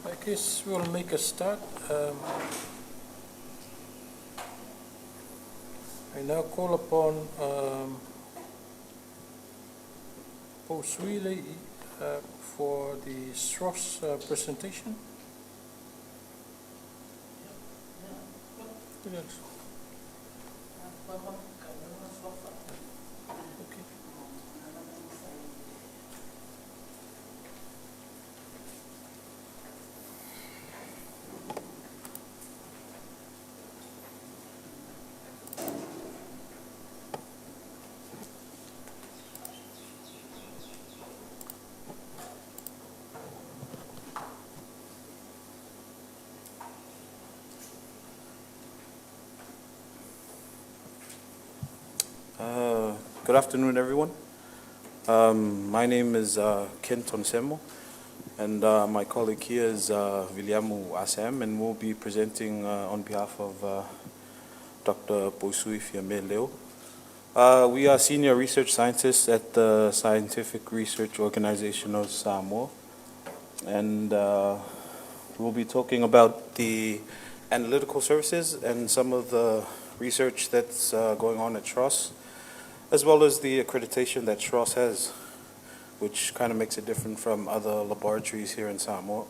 I guess we'll make a start. I now call upon Poswile for the SROS presentation. Yes. Okay. Good afternoon, everyone. My name is Ken Tonsemo, and my colleague here is Viliamu Asam, and we'll be presenting on behalf of Dr. Posui Fiame Leo. We are senior research scientists at the Scientific Research Organization of Samoa, and we'll be talking about the analytical services and some of the research that's going on at SROS, as well as the accreditation that SROS has, which kind of makes it different from other laboratories here in Samoa.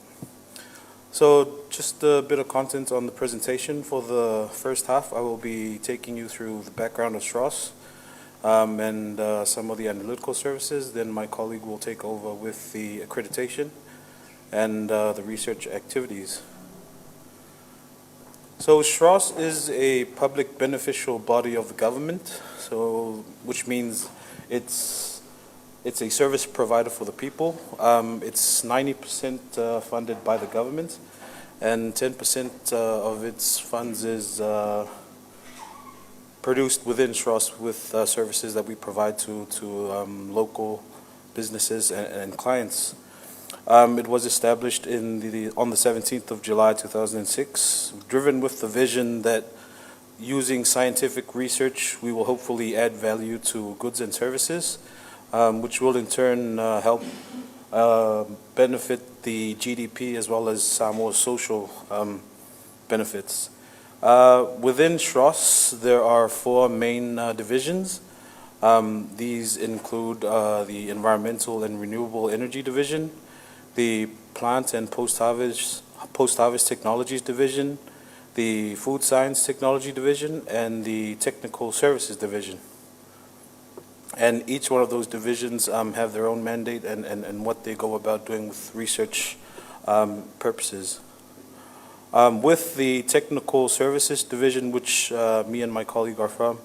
So just a bit of content on the presentation. For the first half, I will be taking you through the background of SROS and some of the analytical services. Then my colleague will take over with the accreditation and the research activities. So SROS is a public beneficial body of the government, which means it's a service provider for the people. It's 90% funded by the government, and 10% of its funds is produced within SROS with services that we provide to local businesses and clients. It was established on the 17th of July 2006, driven with the vision that using scientific research, we will hopefully add value to goods and services, which will in turn help benefit the GDP as well as Samoa's social benefits. Within SROS, there are four main divisions. These include the Environmental and Renewable Energy Division, the Plant and Post-Harvest Technologies Division, the Food Science Technology Division, and the Technical Services Division. And each one of those divisions have their own mandate and what they go about doing with research purposes. With the Technical Services Division, which me and my colleague are from,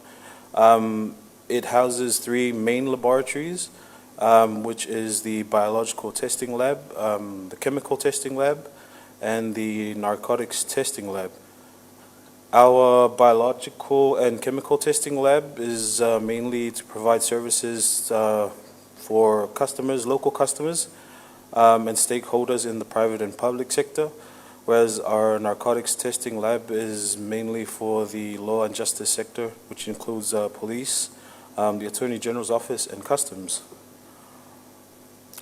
it houses three main laboratories, which is the Biological Testing Lab, the Chemical Testing Lab, and the Narcotics Testing Lab. Our Biological and Chemical Testing Lab is mainly to provide services for customers, local customers, and stakeholders in the private and public sector, whereas our Narcotics Testing Lab is mainly for the law and justice sector, which includes police, the Attorney General's Office, and customs.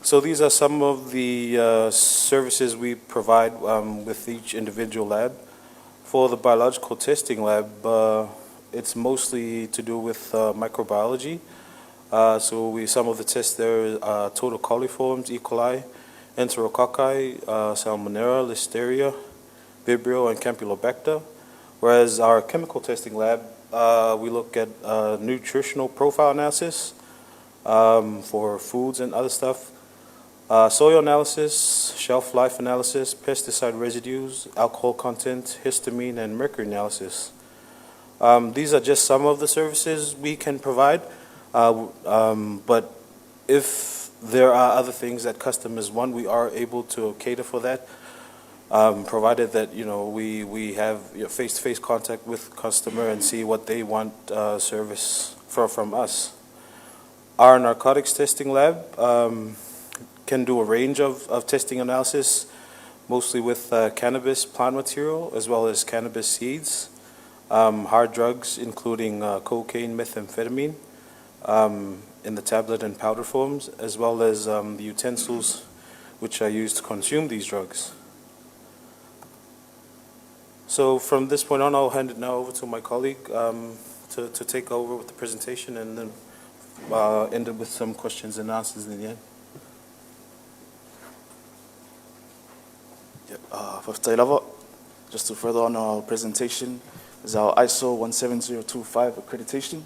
So these are some of the services we provide with each individual lab. For the biological testing lab, it's mostly to do with microbiology. Some of the tests there are total coliforms, E. coli, Enterococci, Salmonella, Listeria, Vibrio, and Campylobacter. Whereas our chemical testing lab, we look at nutritional profile analysis for foods and other stuff, soil analysis, shelf life analysis, pesticide residues, alcohol content, histamine, and mercury analysis. These are just some of the services we can provide, but if there are other things that customers want, we are able to cater for that, provided that we have face-to-face contact with customer and see what they want service from us. Our narcotics testing lab can do a range of testing analysis, mostly with cannabis plant material as well as cannabis seeds, hard drugs including cocaine, methamphetamine in the tablet and powder forms, as well as the utensils which are used to consume these drugs. So from this point on, I'll hand it now over to my colleague to take over with the presentation, and then end it with some questions and answers in the end. Just to further on our presentation, is our ISO 17025 accreditation.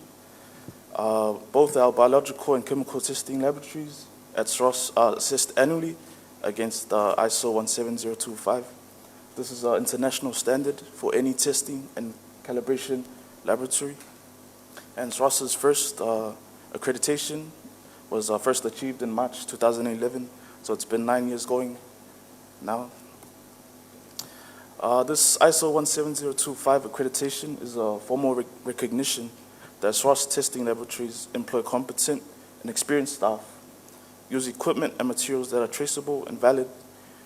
Both our biological and chemical testing laboratories at SROS assist annually against the ISO 17025. This is our international standard for any testing and calibration laboratory. And SROS's first accreditation was first achieved in March 2011, so it's been 9 years going now. This ISO 17025 accreditation is a formal recognition that SROS testing laboratories employ competent and experienced staff, use equipment and materials that are traceable and valid,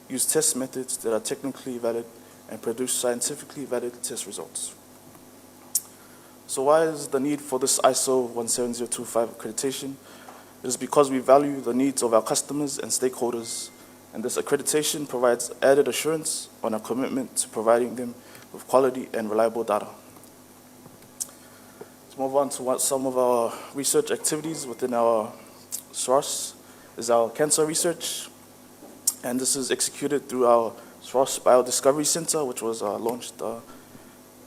use test methods that are technically valid, and produce scientifically valid test results. So why is the need for this ISO 17025 accreditation? It is because we value the needs of our customers and stakeholders, and this accreditation provides added assurance on our commitment to providing them with quality and reliable data. Let's move on to what some of our research activities within our SROS is our cancer research, and this is executed through our SROS Biodiscovery Center, which was launched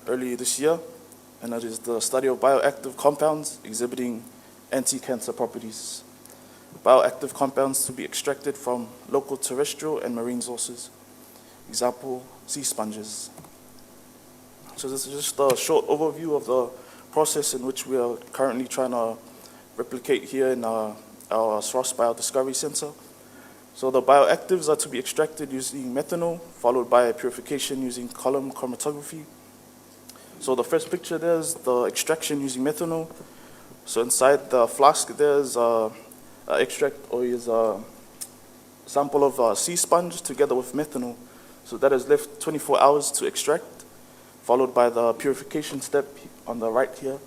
early this year, and that is the study of bioactive compounds exhibiting anti-cancer properties. Bioactive compounds to be extracted from local terrestrial and marine sources. Example, sea sponges. So this is just a short overview of the process in which we are currently trying to replicate here in our SROS Biodiscovery Center. So the bioactives are to be extracted using methanol, followed by purification using column chromatography. So the first picture there is the extraction using methanol. So inside the flask there is extract or is a sample of sea sponge together with methanol. So that is left 24 hours to extract, followed by the purification step on the right here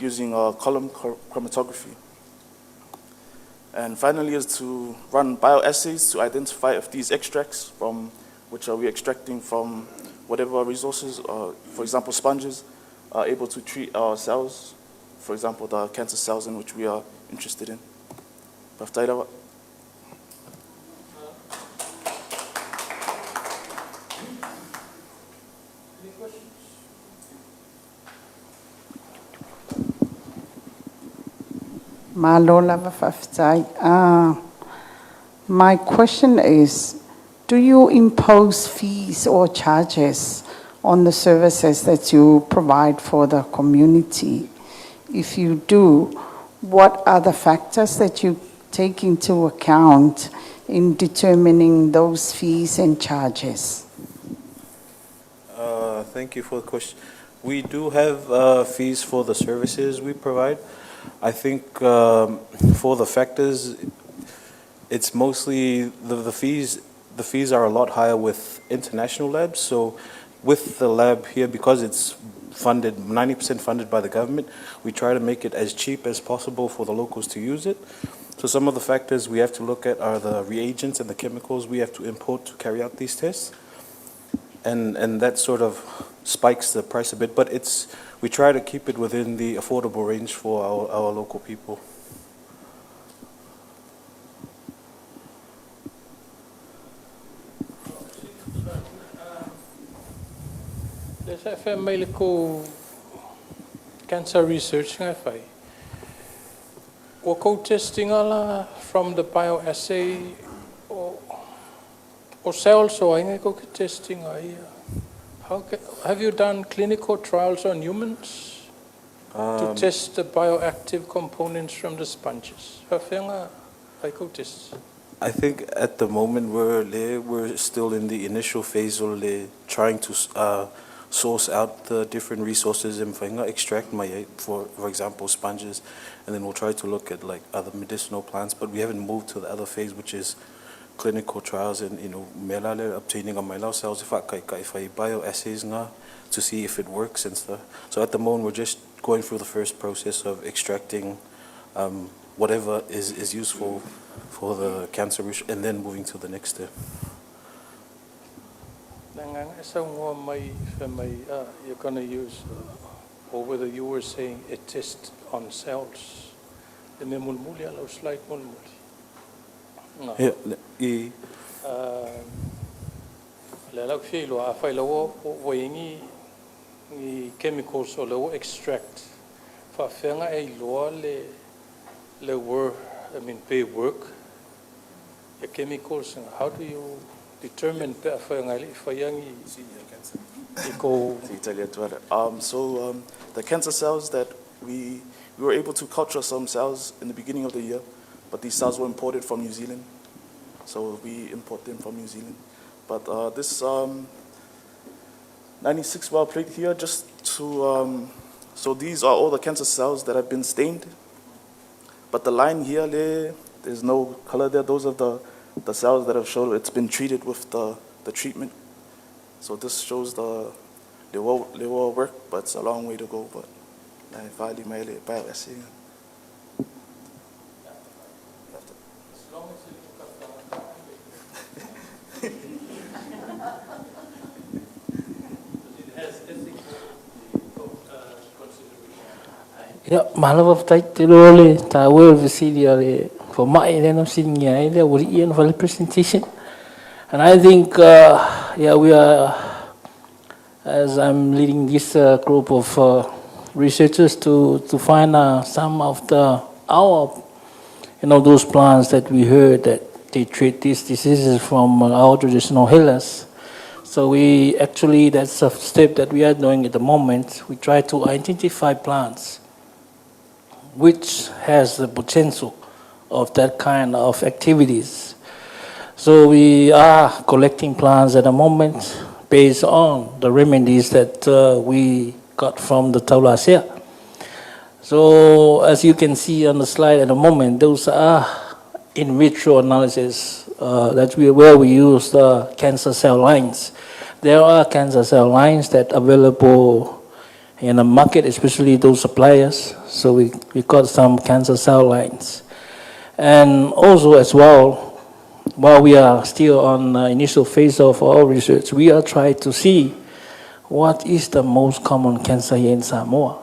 using column chromatography. And finally is to run bioassays to identify if these extracts from which are we extracting from whatever resources, for example sponges, are able to treat our cells, for example the cancer cells in which we are interested in. Any questions? Malola Vafaftai. My question is, do you impose fees or charges on the services that you provide for the community? If you do, what are the factors that you take into account in determining those fees and charges? Thank you for the question. We do have fees for the services we provide. I think for the factors, it's mostly the fees. The fees are a lot higher with international labs. So with the lab here, because it's funded, 90% funded by the government, we try to make it as cheap as possible for the locals to use it. So some of the factors we have to look at are the reagents and the chemicals we have to import to carry out these tests. And that sort of spikes the price a bit, but we try to keep it within the affordable range for our local people. There's a medical cancer research nga fai. O ko testing ala from the bioassay o cells o ainga ko testing ai. Have you done clinical trials on humans to test the bioactive components from the sponges? Hawhenga ai ko tests. I think at the moment we're still in the initial phase of trying to source out the different resources in whainga, extract mai, for example, sponges, and then we'll try to look at like other medicinal plants, but we haven't moved to the other phase, which is clinical trials and, melale obtaining a myelin cells, if I bioassays nga, to see if it works and stuff. So at the moment, we're just going through the first process of extracting whatever is useful for the cancer research, and then moving to the next step. You're going to use, or whether you were saying a test on cells. The mulmuli alo slide mulmuli. Le lau filo a fai lau o ingi chemicals o lau extract. Fa whenga e loa le work, pay work. The chemicals, how do you determine pe a whenga li whayangi iko? So the cancer cells that we were able to culture some cells in the beginning of the year, but these cells were imported from New Zealand. So we import them from New Zealand. But this 96 well plate here, just to, so these are all the cancer cells that have been stained. But the line here, there's no color there. Those are the cells that have shown it's been treated with the treatment. So this shows they will work, but it's a long way to go. But bioassay. Yeah, malawa tai te role ta world visilia for my then of sitting here there was Ian for the presentation, and I think we are, as I'm leading this group of researchers to find some of our those plants that we heard that they treat these diseases from our traditional healers. So that's a step that we are doing at the moment. We try to identify plants which has the potential of that kind of activities. So we are collecting plants at the moment based on the remedies that we got from the Taulasia. So as you can see on the slide at the moment, those are in vitro analysis where we use the cancer cell lines. There are cancer cell lines that are available in the market, especially those suppliers. So we got some cancer cell lines. And also as well, while we are still on the initial phase of our research, we are trying to see what is the most common cancer here in Samoa.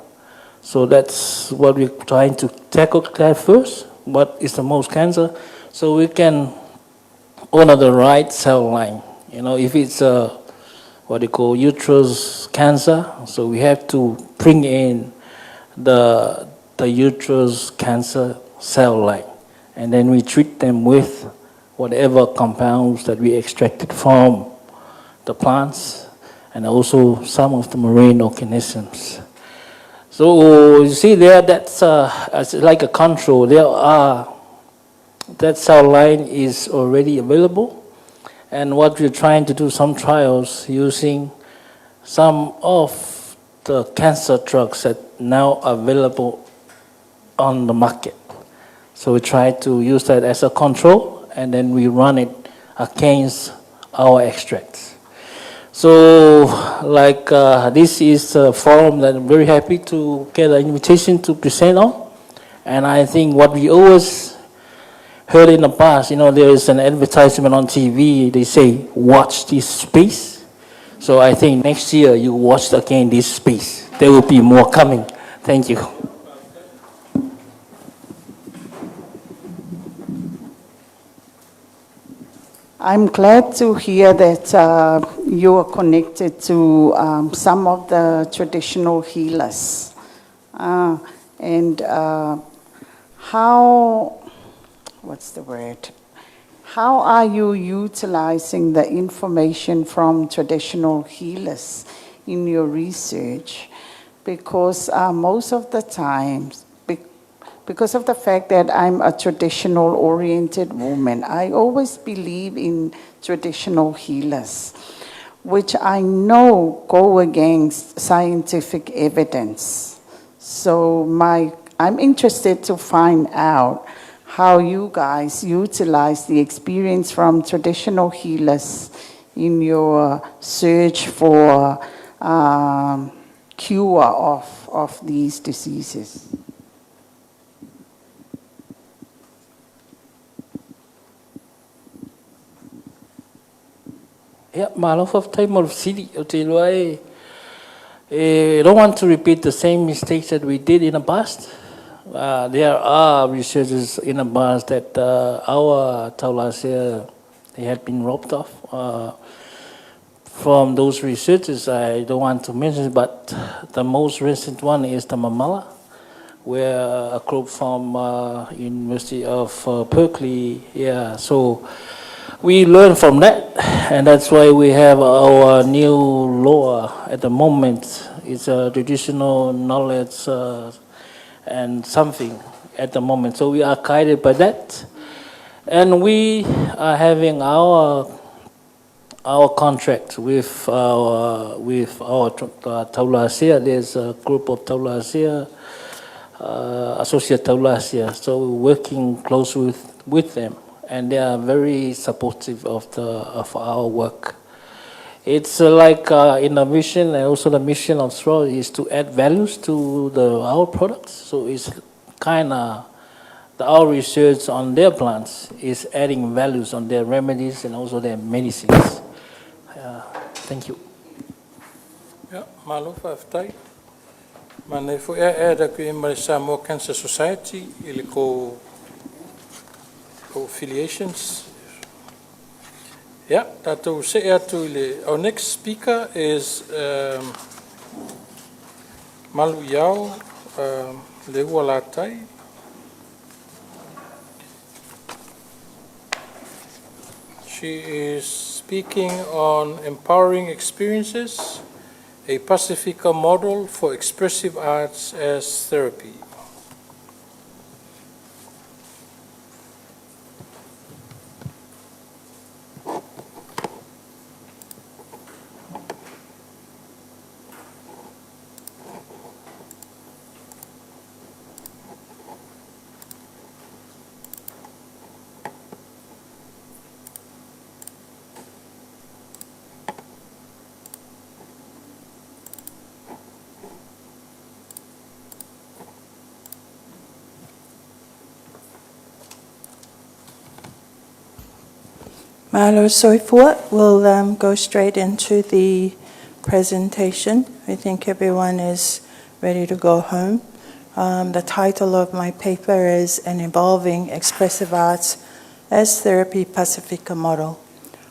So that's what we're trying to tackle that first. What is the most cancer? So we can honor the right cell line. If it's what they call uterus cancer, so we have to bring in the uterus cancer cell line, and then we treat them with whatever compounds that we extracted from the plants and also some of the marine organisms. So you see there, that's like a control. That cell line is already available. And what we're trying to do, some trials using some of the cancer drugs that now are available on the market. So we try to use that as a control, and then we run it against our extracts. So this is a forum that I'm very happy to get an invitation to present on. And I think what we always heard in the past, there is an advertisement on TV, they say, watch this space. So I think next year you watch again this space. There will be more coming. Thank you. I'm glad to hear that you are connected to some of the traditional healers. And what's the word? How are you utilizing the information from traditional healers in your research? Because most of the times, because of the fact that I'm a traditional-oriented woman, I always believe in traditional healers, which I know go against scientific evidence. So I'm interested to find out how you guys utilize the experience from traditional healers in your search for cure of these diseases. Yeah, Malof of time of city. I don't want to repeat the same mistakes that we did in the past. There are researchers in the past that our Taulasia, they had been robbed off. From those researchers, I don't want to mention, but the most recent one is the Mamala, where a group from University of Berkeley, so we learn from that, and that's why we have our new law at the moment. It's a traditional knowledge and something at the moment. So we are guided by that, and we are having our contract with our Taulasia. There's a group of Taulasia, Associate Taulasia. So we're working close with them, and they are very supportive of our work. It's like in the mission, and also the mission of SRO is to add values to our products. So it's kind of our research on their plants is adding values on their remedies and also their medicines. Thank you. Ja, malo whaftai. Mana fo ea da ku i Samoa Cancer Society ili ko affiliations. Yeah, tātou se atu ile. Our next speaker is Malu Yao Le Hualatai. She is speaking on empowering experiences, a Pacifica model for expressive arts as therapy. Malo Soifua will go straight into the presentation. I think everyone is ready to go home. The title of my paper is An Evolving Expressive Arts as Therapy Pacifica Model.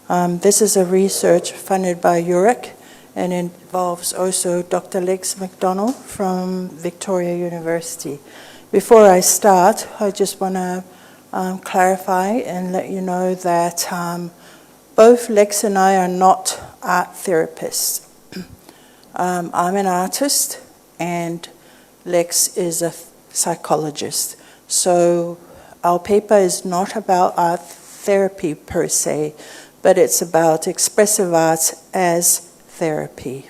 This is a research funded by URIC and involves also Dr. Lex McDonald from Victoria University. Before I start, I just want to clarify and let you know that both Lex and I are not art therapists. I'm an artist and Lex is a psychologist. So our paper is not about art therapy per se, but it's about expressive arts as therapy.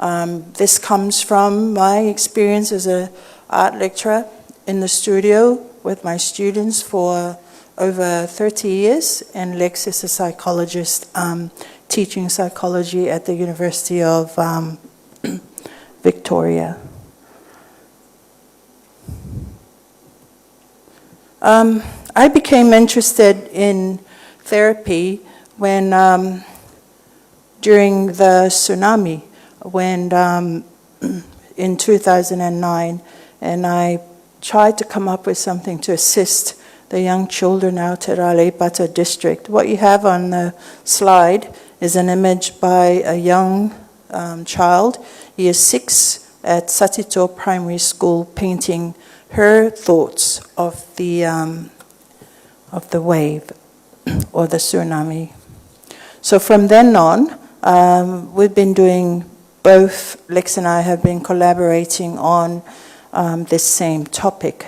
This comes from my experience as an art lecturer in the studio with my students for over 30 years, and Lex is a psychologist teaching psychology at the University of Victoria. I became interested in therapy when, during the tsunami, when in 2009, and I tried to come up with something to assist the young children out at Alaipata district. What you have on the slide is an image by a young child. He is 6 at Satito Primary School, painting her thoughts of the wave or the tsunami. So from then on, we've been doing both. Lex and I have been collaborating on this same topic.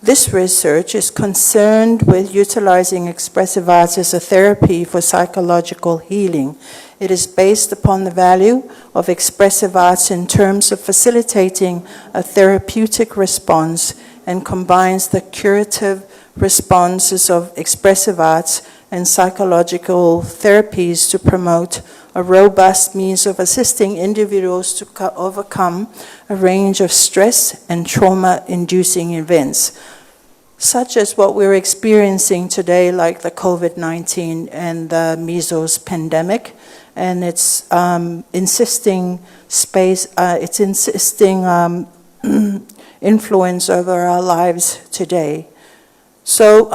This research is concerned with utilizing expressive arts as a therapy for psychological healing. It is based upon the value of expressive arts in terms of facilitating a therapeutic response and combines the curative responses of expressive arts and psychological therapies to promote a robust means of assisting individuals to overcome a range of stress and trauma-inducing events, such as what we're experiencing today, like the COVID-19 and the measles pandemic, and it's insisting influence over our lives today. So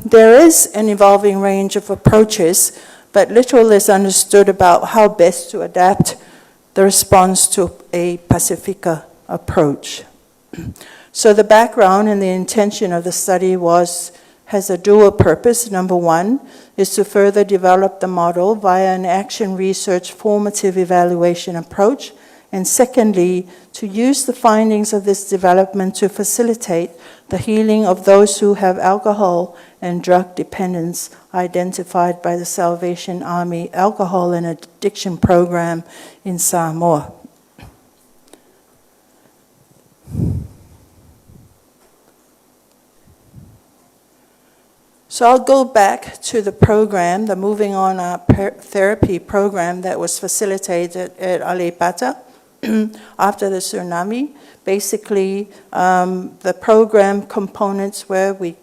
there is an evolving range of approaches, but little is understood about how best to adapt the response to a Pacifica approach. So the background and the intention of the study has a dual purpose. Number one is to further develop the model via an action research formative evaluation approach, and secondly, to use the findings of this development to facilitate the healing of those who have alcohol and drug dependence identified by the Salvation Army Alcohol and Addiction Program in Samoa. So I'll go back to the program, the Moving On Therapy program that was facilitated at Alaipata after the tsunami. Basically, the program components where we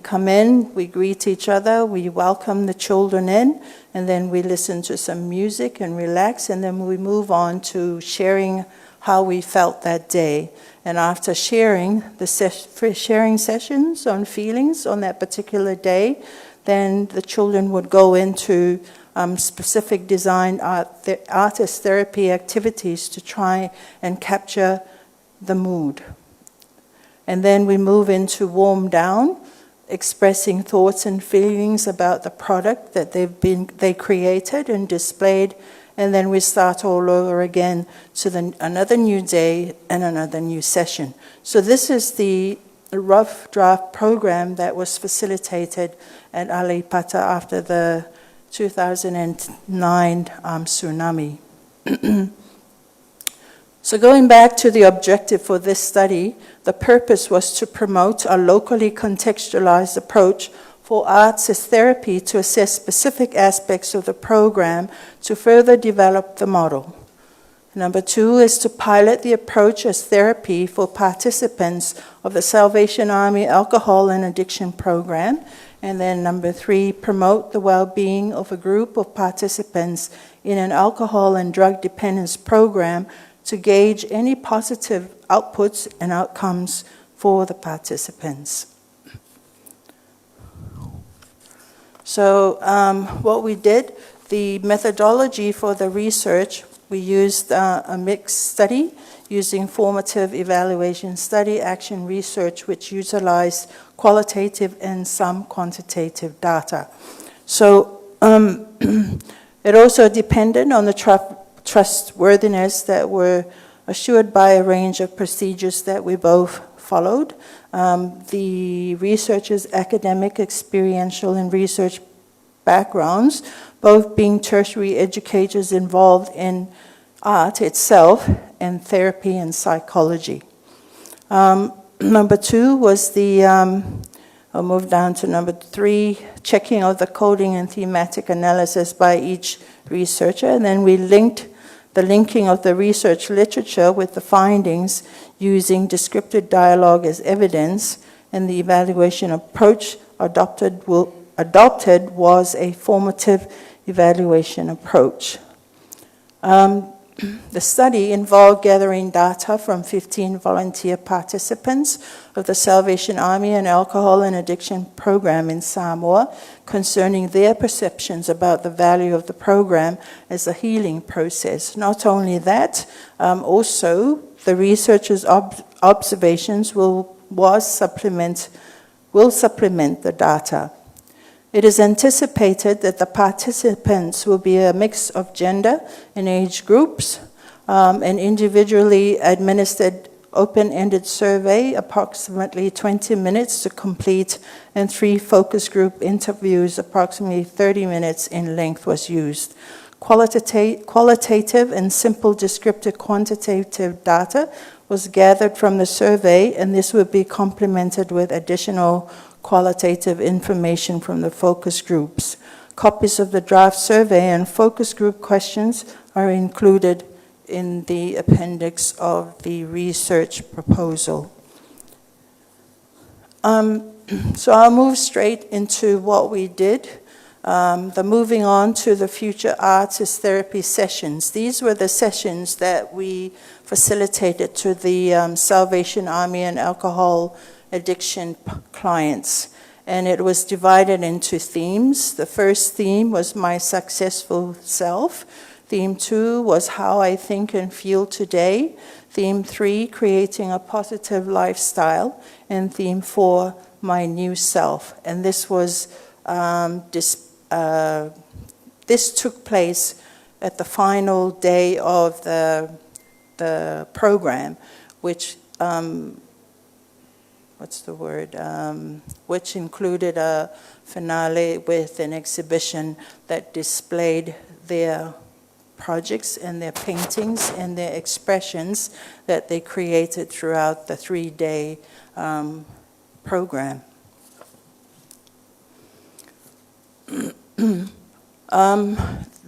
come in, we greet each other, we welcome the children in, and then we listen to some music and relax, and then we move on to sharing how we felt that day. And after sharing sharing sessions on feelings on that particular day, then the children would go into specific design artist therapy activities to try and capture the mood. And then we move into warm down, expressing thoughts and feelings about the product that they created and displayed, and then we start all over again to another new day and another new session. So this is the rough draft program that was facilitated at Alaipata after the 2009 tsunami. So going back to the objective for this study, the purpose was to promote a locally contextualized approach for arts as therapy to assess specific aspects of the program to further develop the model. Number two is to pilot the approach as therapy for participants of the Salvation Army Alcohol and Addiction Program. And then number three, promote the well-being of a group of participants in an alcohol and drug dependence program to gauge any positive outputs and outcomes for the participants. So what we did, the methodology for the research, we used a mixed study using formative evaluation study action research, which utilized qualitative and some quantitative data. So it also depended on the trustworthiness that were assured by a range of procedures that we both followed. The researchers' academic, experiential, and research backgrounds, both being tertiary educators involved in art itself and therapy and psychology. Number two was I'll move down to number three, checking of the coding and thematic analysis by each researcher, and then we linked the linking of the research literature with the findings using descriptive dialogue as evidence, and the evaluation approach adopted was a formative evaluation approach. The study involved gathering data from 15 volunteer participants of the Salvation Army and Alcohol and Addiction Program in Samoa concerning their perceptions about the value of the program as a healing process. Not only that, also the researchers' observations will supplement the data. It is anticipated that the participants will be a mix of gender and age groups, an individually administered open-ended survey, approximately 20 minutes to complete, and 3 focus group interviews, approximately 30 minutes in length, was used. Qualitative and simple descriptive quantitative data was gathered from the survey, and this would be complemented with additional qualitative information from the focus groups. Copies of the draft survey and focus group questions are included in the appendix of the research proposal. So I'll move straight into what we did. Moving on to the Future Artist Therapy sessions. These were the sessions that we facilitated to the Salvation Army and Alcohol Addiction clients. And it was divided into themes. The first theme was My Successful Self. Theme 2 was How I Think and Feel Today. Theme 3, Creating a Positive Lifestyle. And Theme 4, My New Self. And this was this took place at the final day of the program, which which included a finale with an exhibition that displayed their projects and their paintings and their expressions that they created throughout the 3-day program.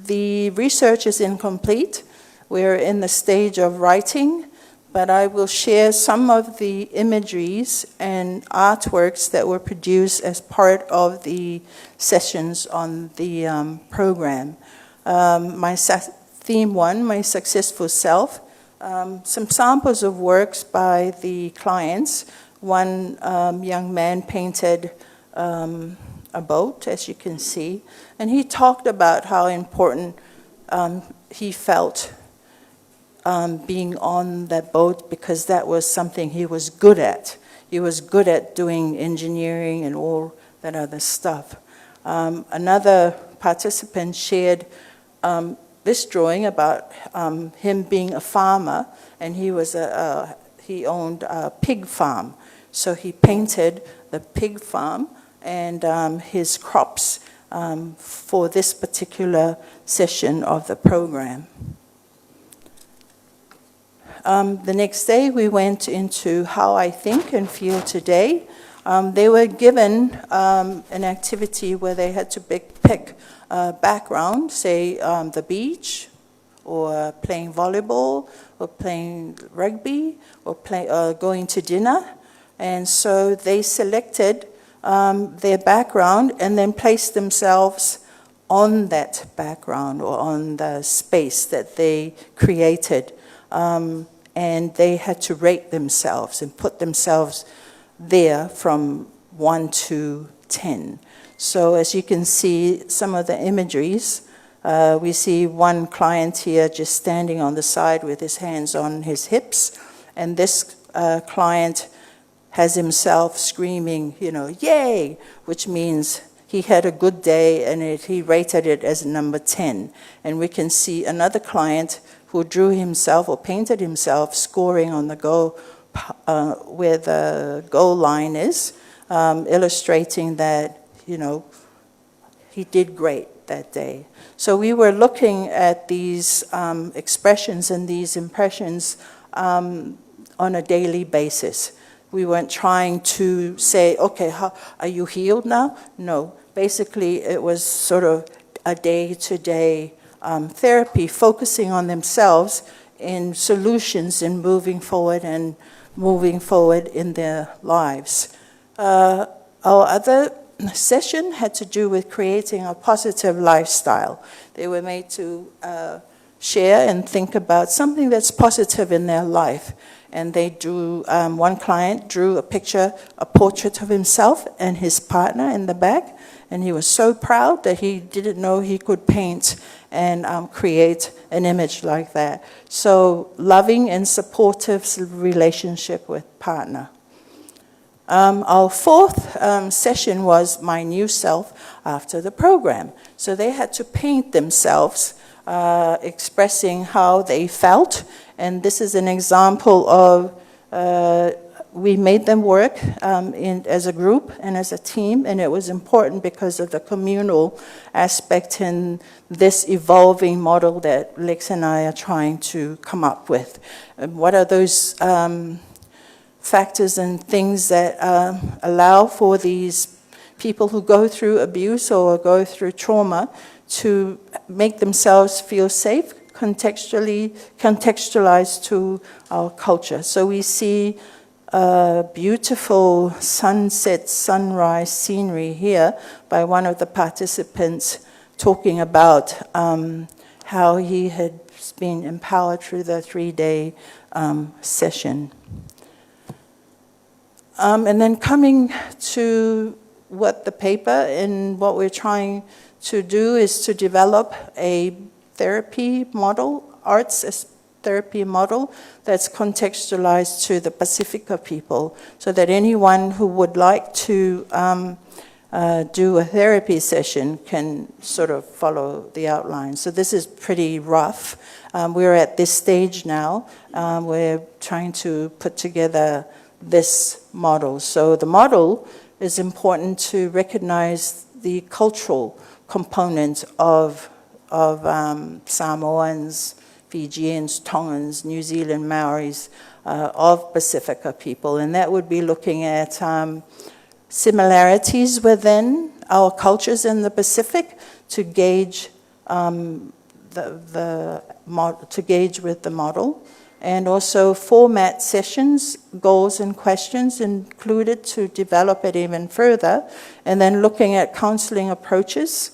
The research is incomplete. We're in the stage of writing, but I will share some of the imageries and artworks that were produced as part of the sessions on the program. Theme 1, My Successful Self, some samples of works by the clients. One young man painted a boat, as you can see, and he talked about how important he felt being on that boat, because that was something he was good at. He was good at doing engineering and all that other stuff. Another participant shared this drawing about him being a farmer, and he owned a pig farm. So he painted the pig farm and his crops for this particular session of the program. The next day, we went into How I Think and Feel Today. They were given an activity where they had to pick a background, say the beach, or playing volleyball, or playing rugby, or going to dinner. And so they selected their background and then placed themselves on that background or on the space that they created. And they had to rate themselves and put themselves there from 1 to 10. So as you can see, some of the imageries, we see one client here just standing on the side with his hands on his hips, and this client has himself screaming, yay, which means he had a good day, and he rated it as number 10. And we can see another client who drew himself or painted himself scoring on the goal, where the goal line is, illustrating that, he did great that day. So we were looking at these expressions and these impressions on a daily basis. We weren't trying to say, okay, are you healed now? No. Basically, it was sort of a day-to-day therapy, focusing on themselves in solutions and moving forward in their lives. Our other session had to do with creating a positive lifestyle. They were made to share and think about something that's positive in their life. And they drew, one client drew a picture, a portrait of himself and his partner in the back. And he was so proud that he didn't know he could paint and create an image like that. So loving and supportive relationship with partner. Our fourth session was my new self after the program. So they had to paint themselves, expressing how they felt. And this is an example of, we made them work as a group and as a team, and it was important because of the communal aspect in this evolving model that Lex and I are trying to come up with. And what are those factors and things that allow for these people who go through abuse or go through trauma to make themselves feel safe, contextualized to our culture. So we see beautiful sunset, sunrise scenery here by one of the participants talking about how he had been empowered through the 3-day session. And then coming to what the paper and what we're trying to do is to develop a therapy model, arts as therapy model that's contextualized to the Pacifica people, so that anyone who would like to do a therapy session can sort of follow the outline. So this is pretty rough. We're at this stage now. We're trying to put together this model. So the model is important to recognize the cultural component of Samoans, Fijians, Tongans, New Zealand Maoris, of Pacifica people. And that would be looking at similarities within our cultures in the Pacific to gauge to gauge with the model. And also format sessions, goals and questions included to develop it even further. And then looking at counseling approaches,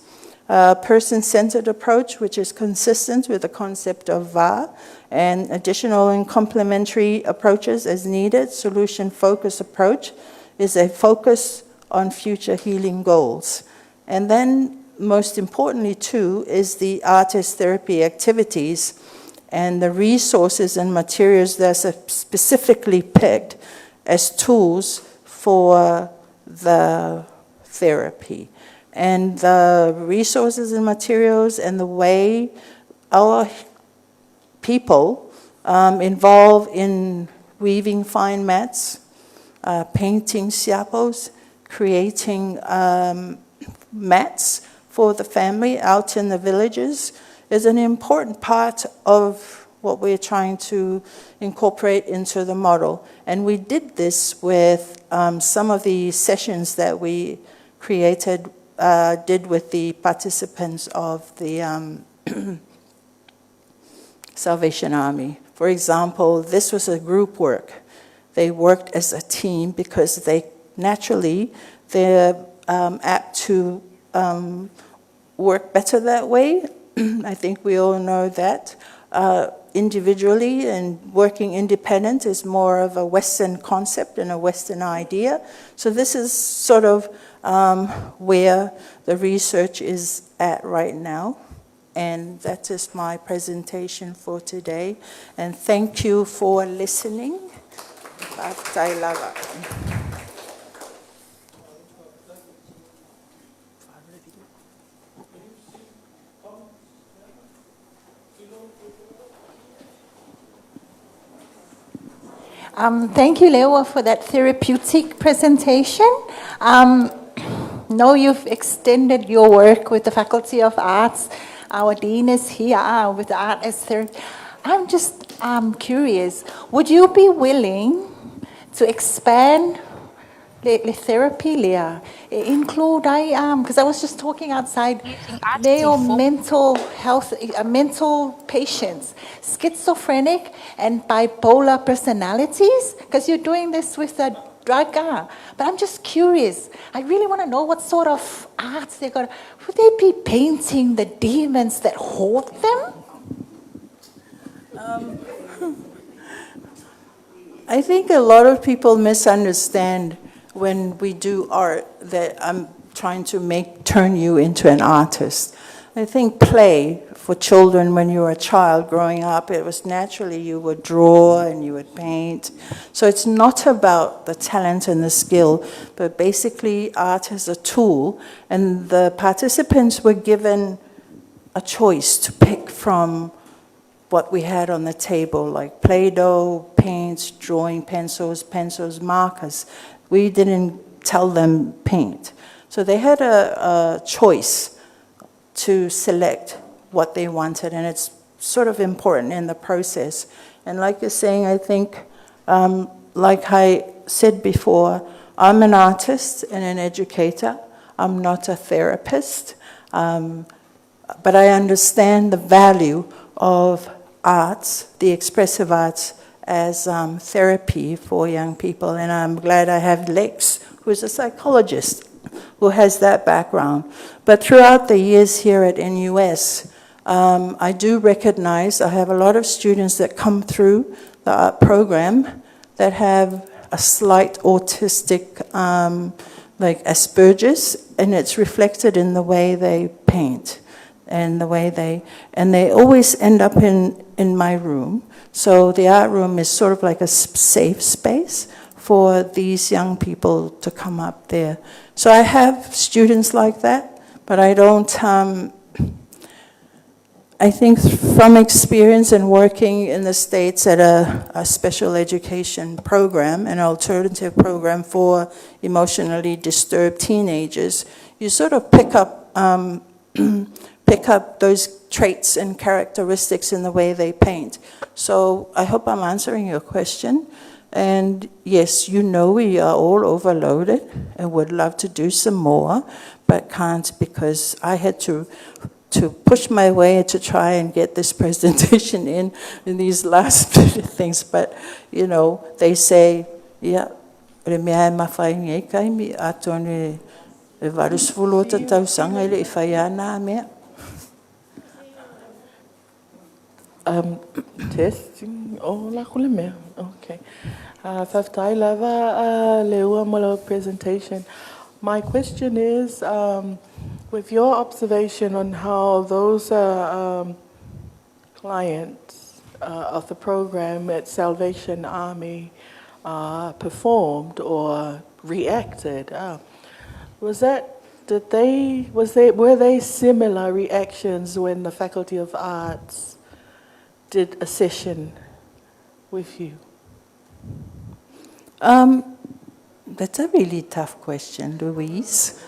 person-centered approach, which is consistent with the concept of VA, and additional and complementary approaches as needed. Solution-focused approach is a focus on future healing goals. And then, most importantly too, is the artist therapy activities and the resources and materials that are specifically picked as tools for the therapy. And the resources and materials and the way our people involved in weaving fine mats, painting siapos, creating mats for the family out in the villages is an important part of what we're trying to incorporate into the model. And we did this with some of the sessions that we created, did with the participants of the Salvation Army. For example, this was a group work. They worked as a team because they're apt to work better that way. I think we all know that. Individually and working independent is more of a Western concept and a Western idea. So this is sort of where the research is at right now. And that is my presentation for today. And thank you for listening. Thank you, Lewa, for that therapeutic presentation. Know you've extended your work with the Faculty of Arts. Our dean is here with art as therapy. I'm just curious, would you be willing to expand the therapy, Leah? Include, because I was just talking outside, they are mental health, mental patients, schizophrenic and bipolar personalities, because you're doing this with the drug. But I'm just curious. I really want to know what sort of arts they're going to... Would they be painting the demons that haunt them? I think a lot of people misunderstand when we do art that I'm trying to turn you into an artist. I think play for children when you were a child growing up, it was naturally you would draw and you would paint. So it's not about the talent and the skill, but basically art is a tool, and the participants were given a choice to pick from what we had on the table, like Play-Doh, paints, drawing pencils, markers. We didn't tell them paint. So they had a choice to select what they wanted, and it's sort of important in the process. And like you're saying, I think, like I said before, I'm an artist and an educator. I'm not a therapist, but I understand the value of arts, the expressive arts, as therapy for young people. And I'm glad I have Lex, who's a psychologist, who has that background. But throughout the years here at NUS, I do recognize I have a lot of students that come through the art program that have a slight autistic, like Asperger's, and it's reflected in the way they paint and the way they always end up in my room. So the art room is sort of like a safe space for these young people to come up there. So I have students like that, but I don't, I think from experience and working in the States at a special education program, an alternative program for emotionally disturbed teenagers, you sort of pick up those traits and characteristics in the way they paint. So I hope I'm answering your question. And yes, you know we are all overloaded and would love to do some more, but can't because I had to push my way to try and get this presentation in these last things. But, you know, they say, yeah, Testing. Oh, la kule mea. Okay. Faftai lava leua molo presentation. My question is, with your observation on how those clients of the program at Salvation Army performed or reacted, were they similar reactions when the Faculty of Arts did a session with you? That's a really tough question, Louise.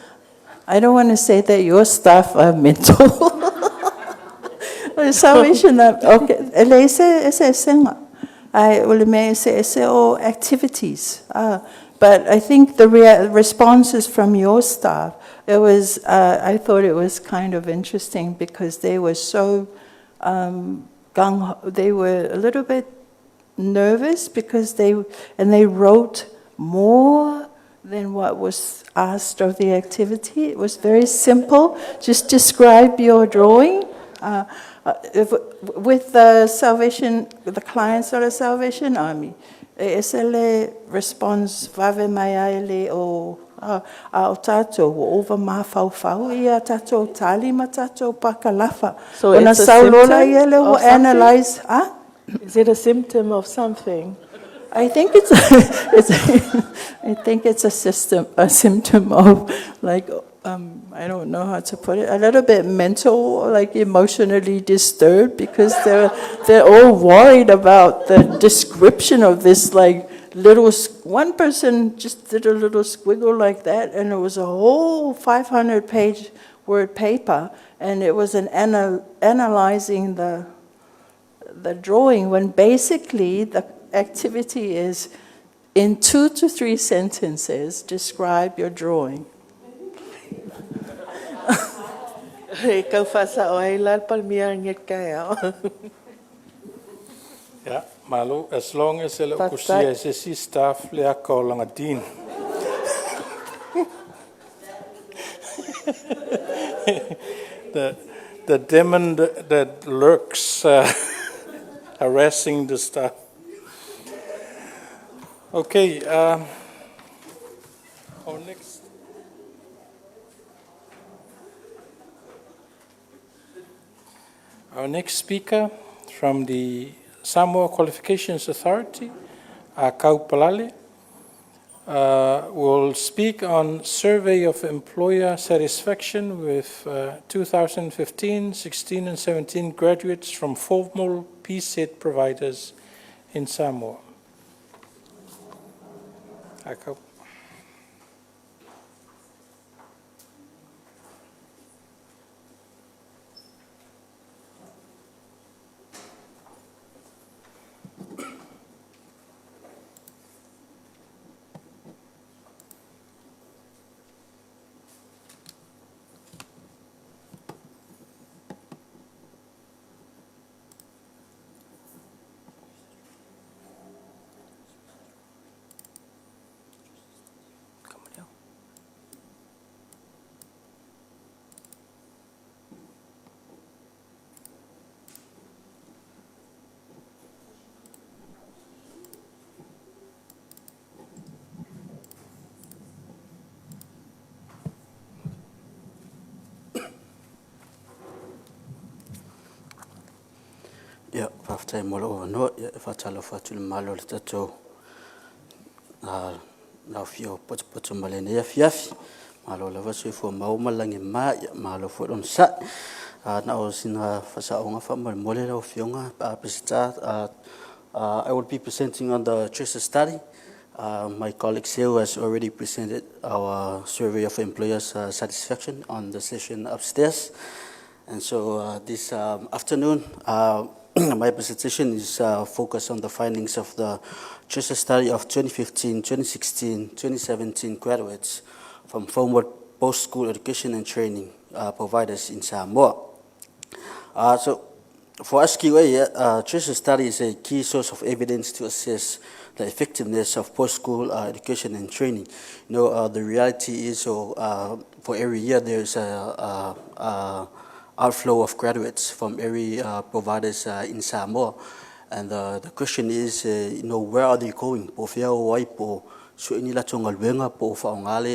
I don't want to say that your staff are mental. Salvation, okay. Activities. But I think the responses from your staff, it was. I thought it was kind of interesting because they were so they were a little bit nervous because they wrote more than what was asked of the activity. It was very simple. Just describe your drawing. With the clients of the Salvation Army, esele response vave mai ele o ao tatou over ma fau ia tatou tali ma tatou pakalafa. So it's a saulola symptom ele of will something? analyze. Is it a symptom of something? I think it's I think it's a symptom of like I don't know how to put it, a little bit mental, like emotionally disturbed because they're all worried about the description of this like little. One person just did a little squiggle like that, and it was a whole 500-page word paper, and it was analyzing the drawing when basically the activity is in 2 to 3 sentences, describe your drawing. Ja, Malo, as long as ele That's kusia right. SSC staff le ako lang a dean. The demon that lurks harassing the staff. Okay, our next. Our next speaker from the Samoa Qualifications Authority, Kau Palale, will speak on survey of employer satisfaction with 2015, 16 and 17 graduates from formal PSET providers in Samoa. Kau. Ia, whaftai molo o no, ia whatalo whatul malo le tatou. Nau fio poto malene ia fiafi. Malo la wasu fo mauma langi ma, ia malo fo on sa. Na o sina whasaonga whamal mole lau fionga, presita. I will be presenting on the Treasure study. My colleague Seo has already presented our survey of employers' satisfaction on the session upstairs. And so this afternoon, my presentation is focused on the findings of the Treasure study of 2015, 2016, 2017 graduates from formal post-school education and training providers in Samoa. So for SQA, Treasure study is a key source of evidence to assess the effectiveness of post-school education and training. You know, the reality is, for every year there's a outflow of graduates from every providers in Samoa, and the question is, where are they going?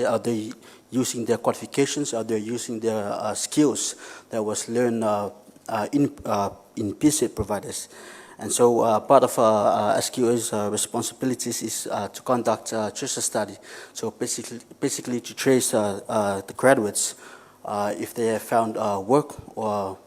Are they using their qualifications? Are they using their skills that was learned in PSET providers? And so part of SQA's responsibilities is to conduct a Treasure study. So basically to trace the graduates if they have found work or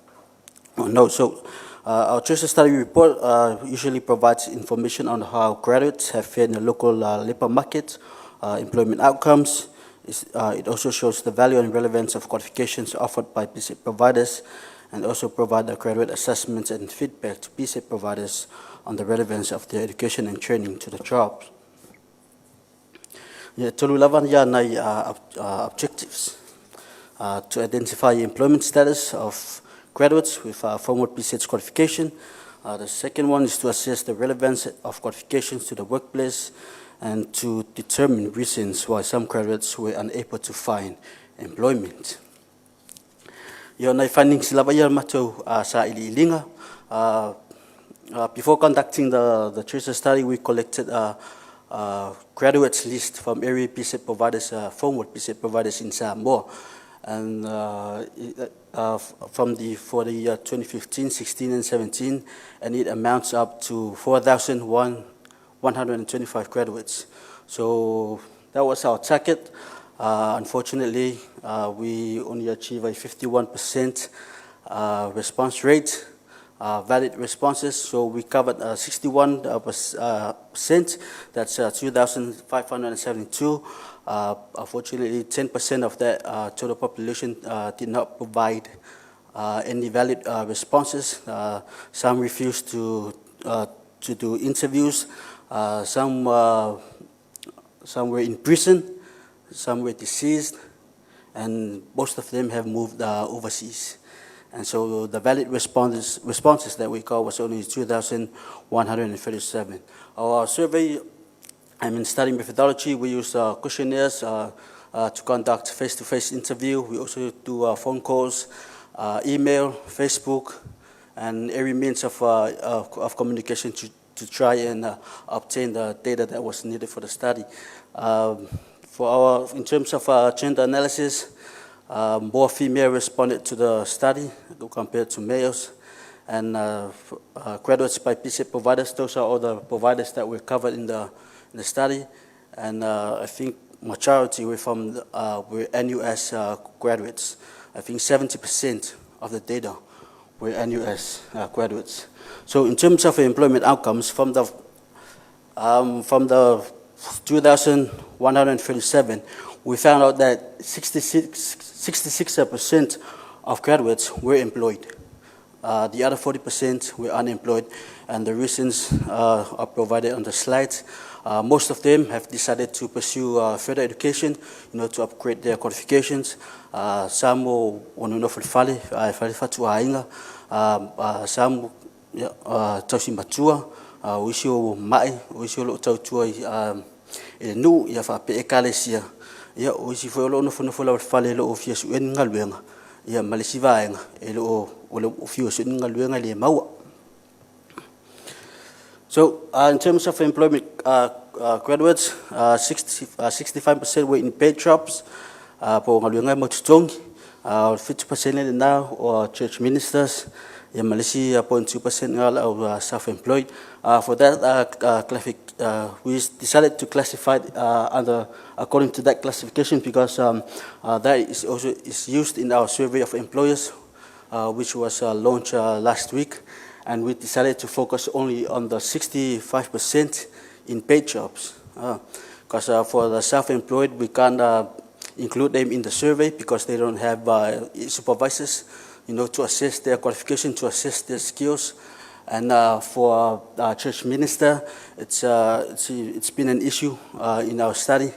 no. So our Treasure study report usually provides information on how graduates have fared in the local labor market, employment outcomes. It also shows the value and relevance of qualifications offered by PSET providers, and also provide the graduate assessments and feedback to PSET providers on the relevance of their education and training to the jobs. Objectives to identify employment status of graduates with formal PSET qualification. The second one is to assess the relevance of qualifications to the workplace and to determine reasons why some graduates were unable to find employment. Findings before conducting the Treasure study, we collected a graduates list from every PSET providers, formal PSET providers in Samoa, and for the year 2015, 16, and 17, and it amounts up to 4,125 graduates. So that was our target. Unfortunately, we only achieved a 51% response rate, valid responses. So we covered 61%. That's 2,572. Unfortunately, 10% of that total population did not provide any valid responses. Some refused to do interviews. Some were in prison. Some were deceased, and most of them have moved overseas. And so the valid responses that we got was only 2,137. Our survey, study methodology, we use questionnaires to conduct face-to-face interview. We also do phone calls, email, Facebook, and every means of communication to try and obtain the data that was needed for the study. In terms of gender analysis, more female responded to the study compared to males. And graduates by PSET providers, those are all the providers that were covered in the study. And I think majority were NUS graduates. I think 70% of the data were NUS graduates. So in terms of employment outcomes, from the 2,137, we found out that 66% of graduates were employed. The other 40% were unemployed, and the reasons are provided on the slides. Most of them have decided to pursue further education, to upgrade their qualifications. Some will some tausi matua, wisio mai, wisio lo tautua nu ia fa pe ekalesia. Ia wisi foi lo no fono fale lo ofia su en ngaluenga. Ia malisiva enga lo ofia su ngaluenga le maua. So in terms of employment, graduates, 65% were in paid jobs. Po ngaluenga motutongi, 50% now or church ministers. Yeah, Malaysia 0.2% are self-employed. For that, we decided to classify according to that classification because that is also used in our survey of employers, which was launched last week, and we decided to focus only on the 65% in paid jobs. Because for the self-employed, we can't include them in the survey because they don't have supervisors, to assess their qualification, to assess their skills. And for church minister, it's been an issue in our study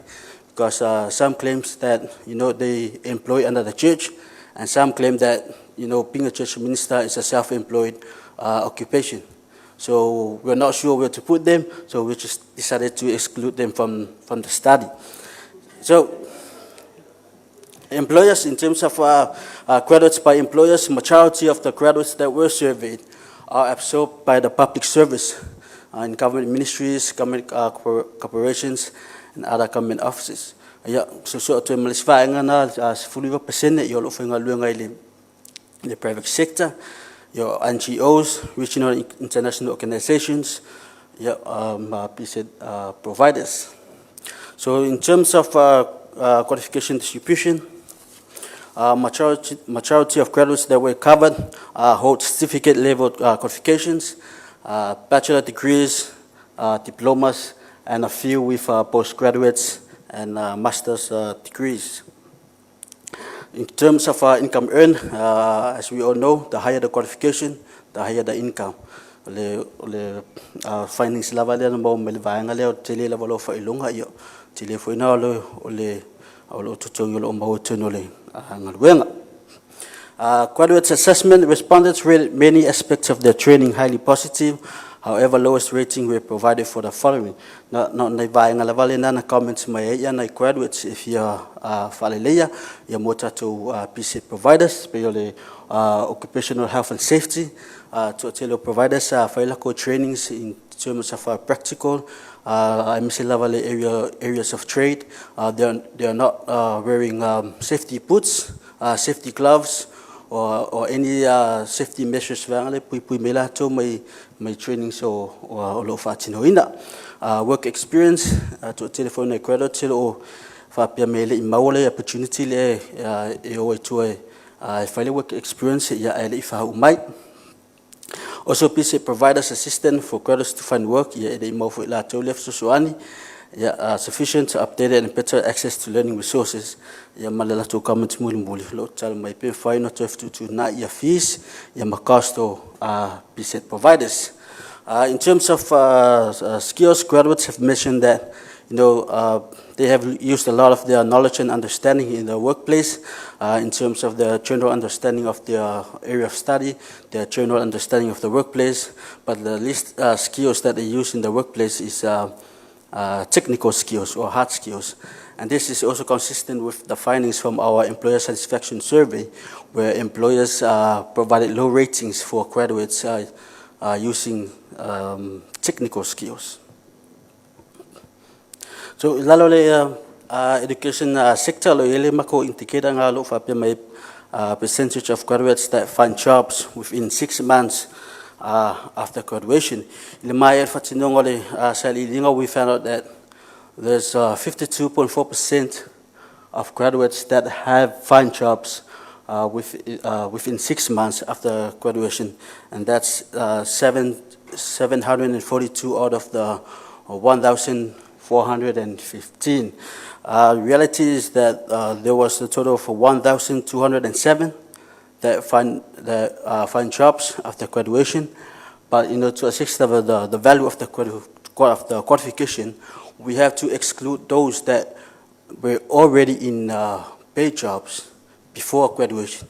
because some claims that, they employ under the church, and some claim that, being a church minister is a self-employed occupation. So we're not sure where to put them, so we just decided to exclude them from the study. So employers, in terms of graduates by employers, majority of the graduates that were surveyed are absorbed by the public service in government ministries, government corporations, and other government offices. Yeah, so to Malaysia ngana 40% yo lo fenga luenga in the private sector, your NGOs, regional international organizations, PSET providers. So in terms of qualification distribution, majority of graduates that were covered hold certificate level qualifications, bachelor degrees, diplomas, and a few with postgraduates and master's degrees. In terms of income earned, as we all know, the higher the qualification, the higher the income. Findings level le mo melvaanga le tele level of ilunga yo tele foi na ole tutongo lo mo tenole ngalwenga. Graduate assessment respondents rated many aspects of their training highly positive. However, lowest rating were provided for the following. Not vaanga level na comments mai ya na graduates if you faleleya ya mota to PSET providers, especially occupational health and safety. To tell providers failako trainings in terms of practical MSc level areas of trade. They are not wearing safety boots, safety gloves, or any safety measures. Pui mela to my training so lo fatinoina. Work experience to telephone credit till o fa pia mele imawole opportunity le e to fail work experience ya ele fa umai. Also, PSET providers assistance for graduates to find work. Sufficient, updated, and better access to learning resources. Malala to comment mulumuli. Local my pay fine not to not your fees. Yamakasto PSET providers. In terms of skills, graduates have mentioned that they have used a lot of their knowledge and understanding in the workplace in terms of their general understanding of their area of study, their general understanding of the workplace. But the least skills that they use in the workplace is technical skills or hard skills. And this is also consistent with the findings from our employer satisfaction survey, where employers provided low ratings for graduates using technical skills. So lalo le education sector lo yele mako indicator nga lo fa pe mai percentage of graduates that find jobs within 6 months after graduation. Le mai fatinongo le sali linga we found out that there's 52.4% of graduates that have find jobs within 6 months after graduation, and that's 742 out of the 1,415. Reality is that there was a total of 1,207 that find jobs after graduation, but to assess the value of the qualification, we have to exclude those that were already in paid jobs before graduation.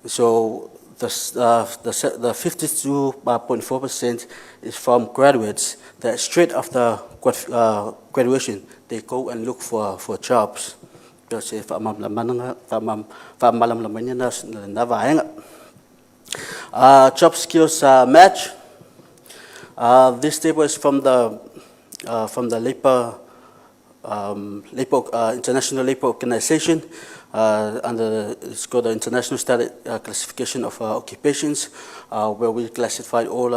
So the 52.4% is from graduates that straight after graduation they go and look for jobs. Job skills match. This table is from the International Labour Organization. It's called the International Standard Classification of Occupations, where we classified all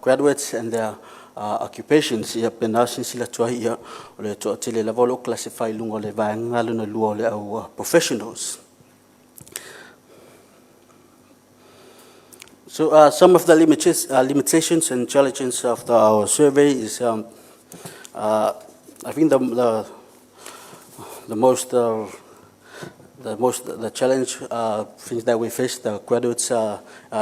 graduates and their occupations. Ia pena sila tua ia ole to tele level classify lungo le vanga luna luo le au professionals. So some of the limitations and challenges of our survey is I think the challenge things that we face, the graduates'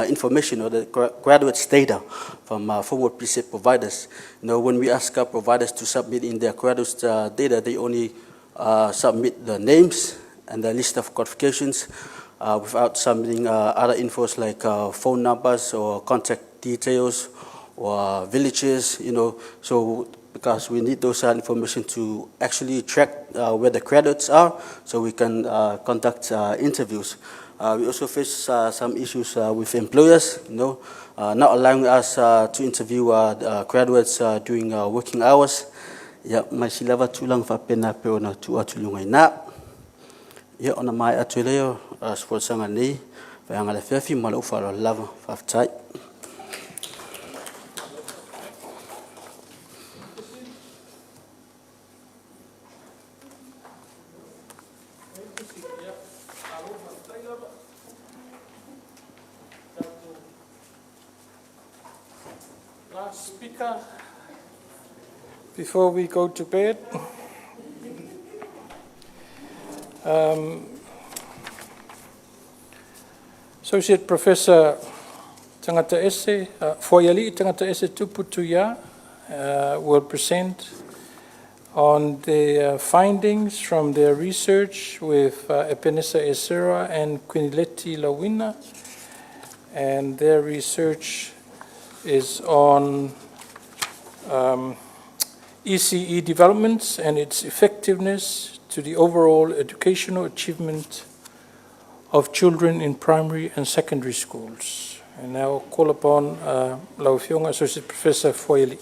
information or the graduates' data from forward precept providers. When we ask our providers to submit in their graduates' data, they only submit the names and the list of qualifications without submitting other infos like phone numbers or contact details or villages. So because we need those information to actually track where the graduates are, so we can conduct interviews. We also face some issues with employers, not allowing us to interview graduates during working hours. Ya mai silava tulang fa pena pe ona tu atulungai na. Ya ona mai atuleo sport sanga ni fa ngala fefi malo fa lava fa tai. Last speaker before we go to bed. Associate Professor Tangata Ese, Foyali Tangata Ese Tuputuya will present on the findings from their research with Epenesa Esera and Quinileti Lawina, and their research is on ECE developments and its effectiveness to the overall educational achievement of children in primary and secondary schools. And now I'll call upon Laufionga Associate Professor Foyeli.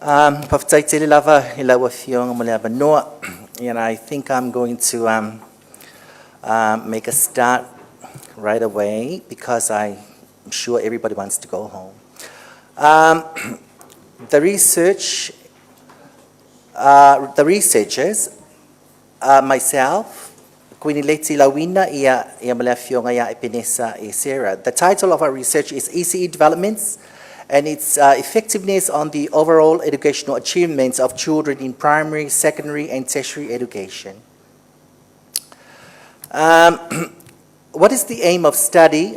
Paftaitele lava ilawa fiong mo lava noa, and I think I'm going to make a start right away because I'm sure everybody wants to go home. The researchers, myself, Queenie Leti Lawina, ia malafionga ya Epinesa e Sarah. The title of our research is ECE Developments and its effectiveness on the overall educational achievements of children in primary, secondary, and tertiary education. What is the aim of study?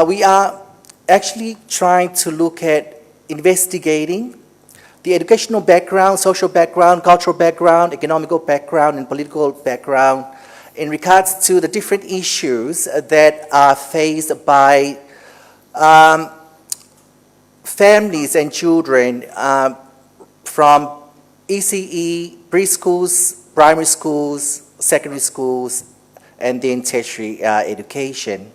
We are actually trying to look at investigating the educational background, social background, cultural background, economical background, and political background in regards to the different issues that are faced by families and children from ECE, preschools, primary schools, secondary schools, and then tertiary education.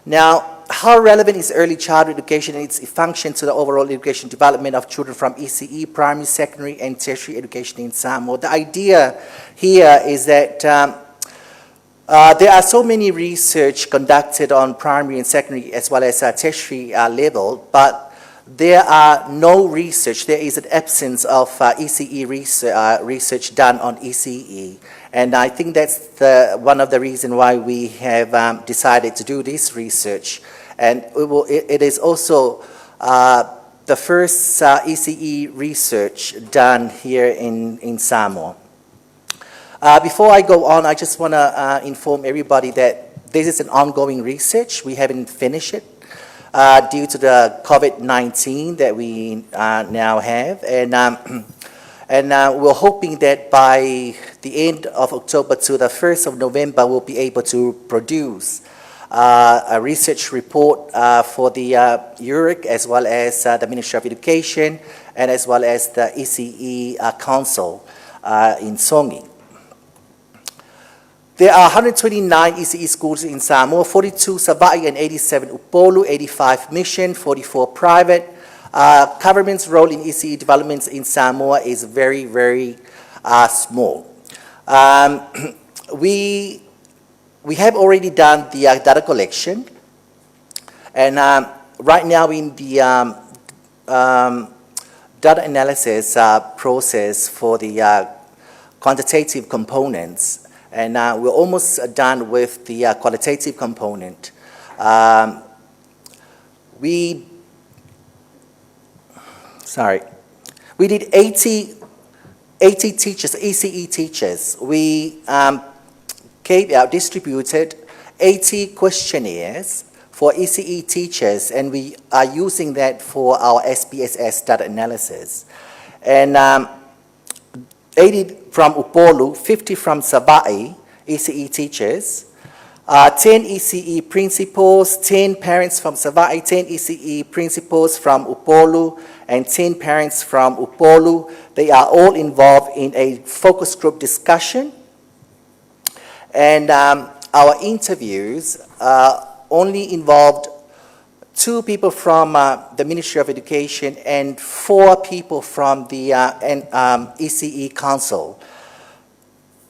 Now, how relevant is early childhood education and its function to the overall education development of children from ECE, primary, secondary, and tertiary education in Samoa? The idea here is that there are so many research conducted on primary and secondary as well as tertiary level, but there are no research, there is an absence of ECE research done on ECE. And I think that's one of the reasons why we have decided to do this research. And it is also the first ECE research done here in Samoa. Before I go on, I just want to inform everybody that this is an ongoing research. We haven't finished it. Due to the COVID-19 that we now have. And we're hoping that by the end of October to the 1st of November, we'll be able to produce a research report for the URIC as well as the Ministry of Education and as well as the ECE Council in Songi. There are 129 ECE schools in Samoa, 42 Sava'i and 87 Upolu, 85 mission, 44 private. Government's role in ECE developments in Samoa is very, very small. We have already done the data collection, and right now in the data analysis process for the quantitative components. And we're almost done with the qualitative component. We did 80 teachers, ECE teachers. We distributed 80 questionnaires for ECE teachers, and we are using that for our SPSS data analysis. And 80 from Upolu, 50 from Sava'i, ECE teachers, 10 ECE principals, 10 parents from Sava'i, 10 ECE principals from Upolu, and 10 parents from Upolu. They are all involved in a focus group discussion. And our interviews only involved 2 people from the Ministry of Education and 4 people from the ECE Council.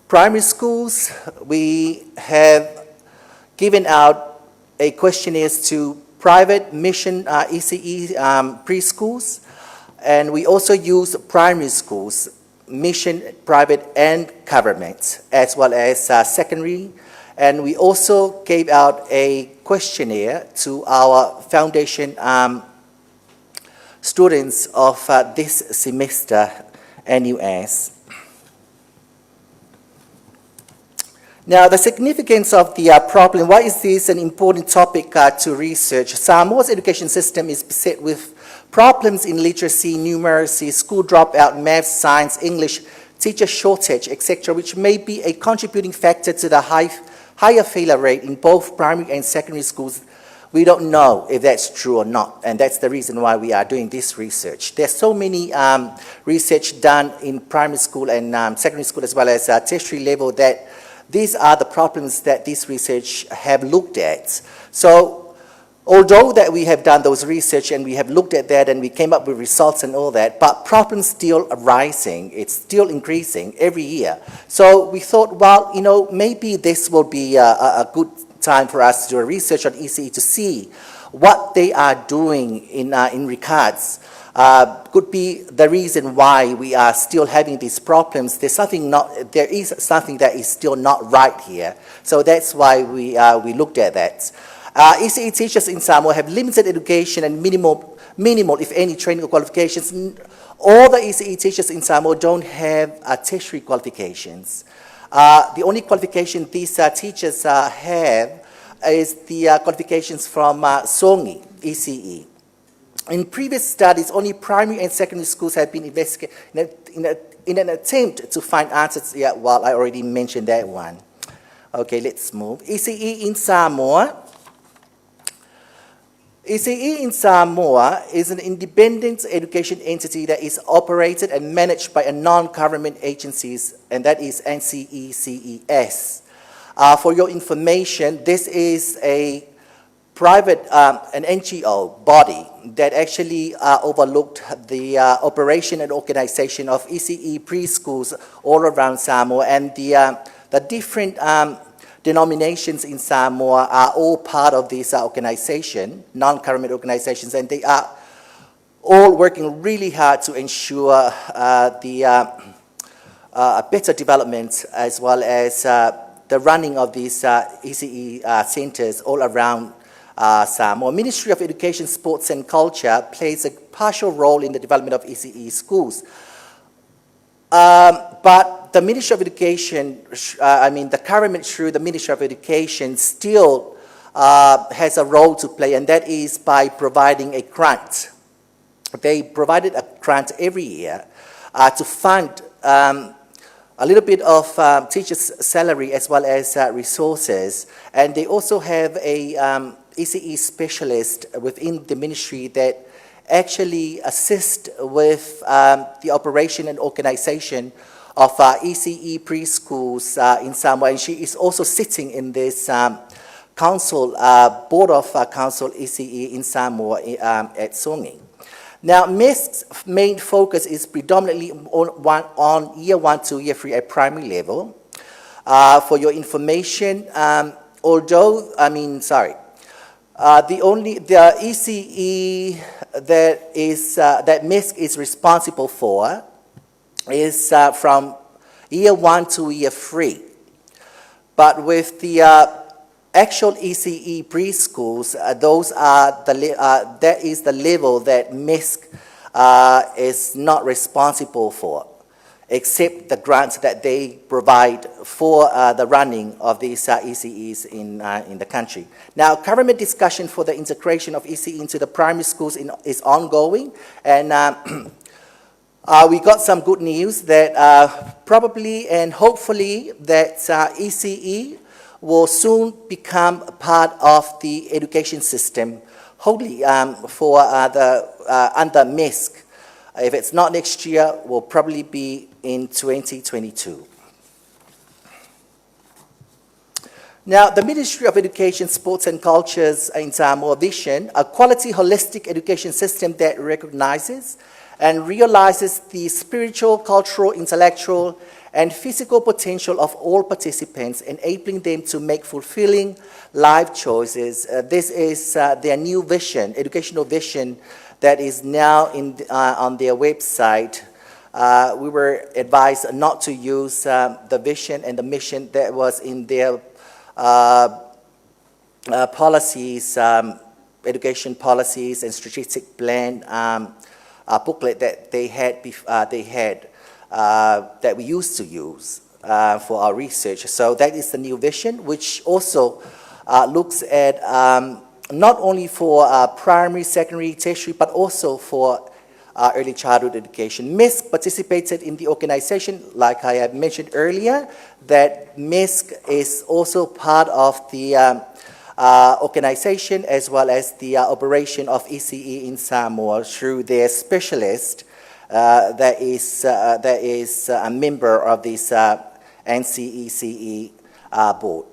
Primary schools, we have given out a questionnaire to private mission ECE preschools, and we also use primary schools, mission, private, and government, as well as secondary. And we also gave out a questionnaire to our foundation students of this semester, NUS. Now, the significance of the problem, why is this an important topic to research? Samoa's education system is beset with problems in literacy, numeracy, school dropout, math, science, English, teacher shortage, etc., which may be a contributing factor to the higher failure rate in both primary and secondary schools. We don't know if that's true or not, and that's the reason why we are doing this research. There's so many research done in primary school and secondary school as well as tertiary level that these are the problems that this research have looked at. So although that we have done those research and we have looked at that and we came up with results and all that, but problems still arising, it's still increasing every year. So we thought, well, maybe this will be a good time for us to do a research on ECE to see what they are doing in regards. Could be the reason why we are still having these problems. There is something that is still not right here. So that's why we looked at that. ECE teachers in Samoa have limited education and minimal, if any, training or qualifications. All the ECE teachers in Samoa don't have tertiary qualifications. The only qualification these teachers have is the qualifications from Songi, ECE. In previous studies, only primary and secondary schools have been investigated in an attempt to find answers. Yeah, well, I already mentioned that one. Okay, let's move. ECE in Samoa. ECE in Samoa is an independent education entity that is operated and managed by a non-government agencies, and that is NCECES. For your information, this is a private, an NGO body that actually overlooked the operation and organization of ECE preschools all around Samoa, and the different denominations in Samoa are all part of this organization, non-government organizations, and they are all working really hard to ensure better development as well as the running of these ECE centers all around Samoa. Ministry of Education, Sports and Culture plays a partial role in the development of ECE schools. But the Ministry of Education, the government through the Ministry of Education still has a role to play, and that is by providing a grant. They provided a grant every year to fund a little bit of teachers' salary as well as resources, and they also have a ECE specialist within the ministry that actually assist with the operation and organization of ECE preschools in Samoa, and she is also sitting in this council, board of council ECE in Samoa at Songi. Now, MESC's main focus is predominantly on year 1 to year 3 at primary level. For your information, the ECE that MESC is responsible for is from year 1 to year 3. But with the actual ECE preschools, that is the level that MESC is not responsible for, except the grants that they provide for the running of these ECEs in the country. Now, government discussion for the integration of ECE into the primary schools is ongoing, and we got some good news that probably and hopefully that ECE will soon become part of the education system, wholly for under MESC. If it's not next year, will probably be in 2022. Now, the Ministry of Education, Sports and Cultures in Samoa vision, a quality holistic education system that recognizes and realizes the spiritual, cultural, intellectual, and physical potential of all participants, enabling them to make fulfilling life choices. This is their new vision, educational vision, that is now on their website. We were advised not to use the vision and the mission that was in their policies, education policies and strategic plan booklet that they had that we used to use for our research. So that is the new vision, which also looks at not only for primary, secondary, tertiary, but also for early childhood education. MESC participated in the organization, like I had mentioned earlier, that MESC is also part of the organization as well as the operation of ECE in Samoa through their specialist that is a member of this NCECE board.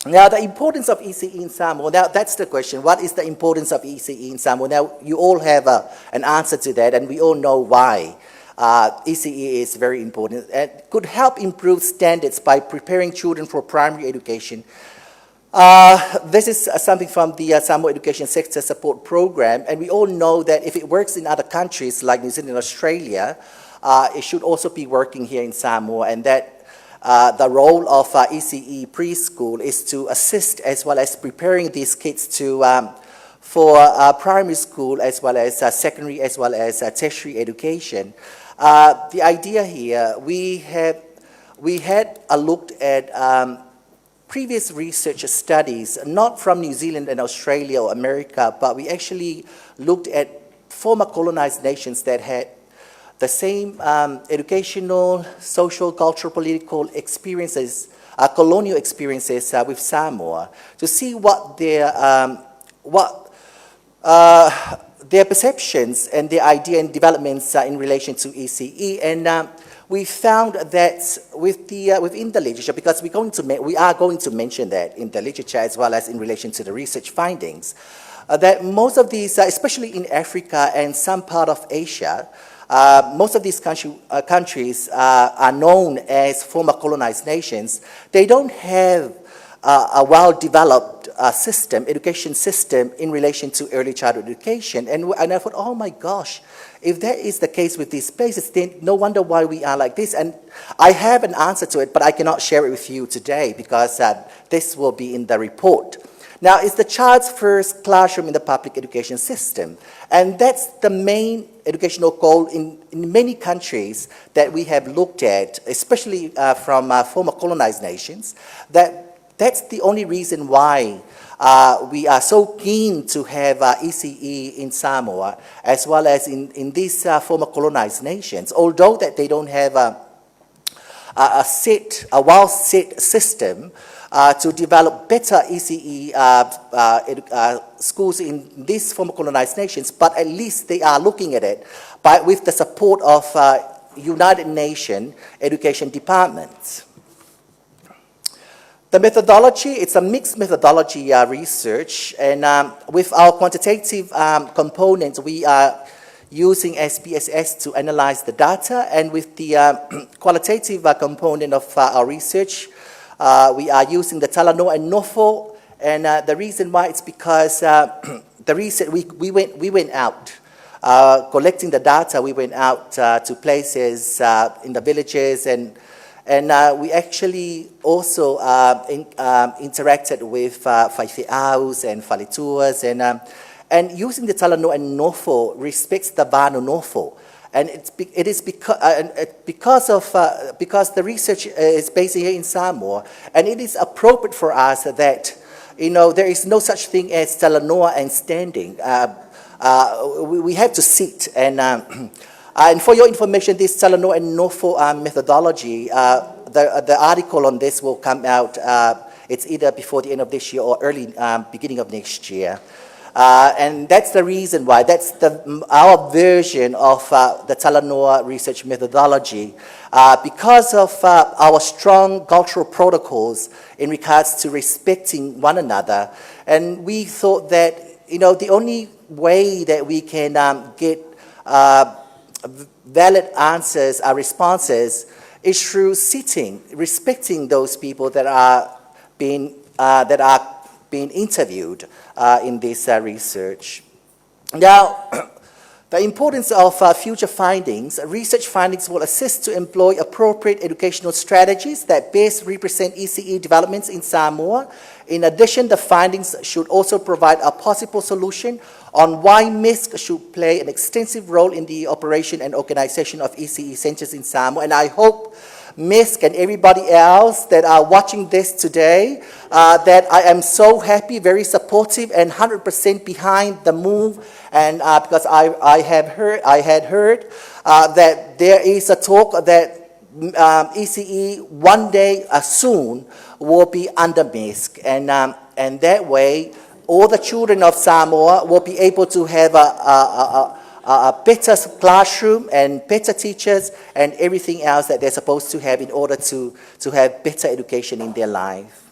Now, the importance of ECE in Samoa, now that's the question. What is the importance of ECE in Samoa? Now, you all have an answer to that, and we all know why. ECE is very important. It could help improve standards by preparing children for primary education. This is something from the Samoa Education Sector Support Program, and we all know that if it works in other countries like New Zealand and Australia, it should also be working here in Samoa, and that the role of ECE preschool is to assist as well as preparing these kids for primary school as well as secondary as well as tertiary education. The idea here, we had a look at previous research studies, not from New Zealand and Australia or America, but we actually looked at former colonized nations that had the same educational, social, cultural, political experiences, colonial experiences with Samoa, to see what their perceptions and their idea and developments in relation to ECE. And we found that within the literature, because we are going to mention that in the literature as well as in relation to the research findings, that most of these, especially in Africa and some part of Asia, most of these countries are known as former colonized nations. They don't have a well-developed education system in relation to early childhood education. And I thought, oh my gosh, if that is the case with these places, then no wonder why we are like this. And I have an answer to it, but I cannot share it with you today because this will be in the report. Now, it's the child's first classroom in the public education system. And that's the main educational goal in many countries that we have looked at, especially from former colonized nations. That's the only reason why we are so keen to have ECE in Samoa, as well as in these former colonized nations, although that they don't have a well-set system to develop better ECE schools in these former colonized nations, but at least they are looking at it with the support of United Nations education departments. The methodology, it's a mixed methodology research, and with our quantitative components, we are using SPSS to analyze the data, and with the qualitative component of our research, we are using the Talanoa and Nofo, and the reason why it's because the research, we went out collecting the data. We went out to places in the villages, and we actually also interacted with Whaiwhiaus and Whalituas, and using the Talanoa and Nofo respects the Vanu Nofo. And it is because the research is based here in Samoa, and it is appropriate for us that, there is no such thing as Talanoa and standing. We have to sit. And for your information, this Talanoa and Nofo methodology, the article on this will come out, it's either before the end of this year or early beginning of next year. And that's the reason why, that's our version of the Talanoa research methodology, because of our strong cultural protocols in regards to respecting one another. And we thought that, the only way that we can get valid answers, responses, is through sitting, respecting those people that are being interviewed in this research. Now, the importance of future findings. Research findings will assist to employ appropriate educational strategies that best represent ECE developments in Samoa. In addition, the findings should also provide a possible solution on why MISC should play an extensive role in the operation and organization of ECE centers in Samoa. And I hope MISC and everybody else that are watching this today, that I am so happy, very supportive, and 100% behind the move. And because I had heard that there is a talk that ECE one day soon will be under MISC, and that way all the children of Samoa will be able to have a better classroom and better teachers and everything else that they're supposed to have in order to have better education in their life.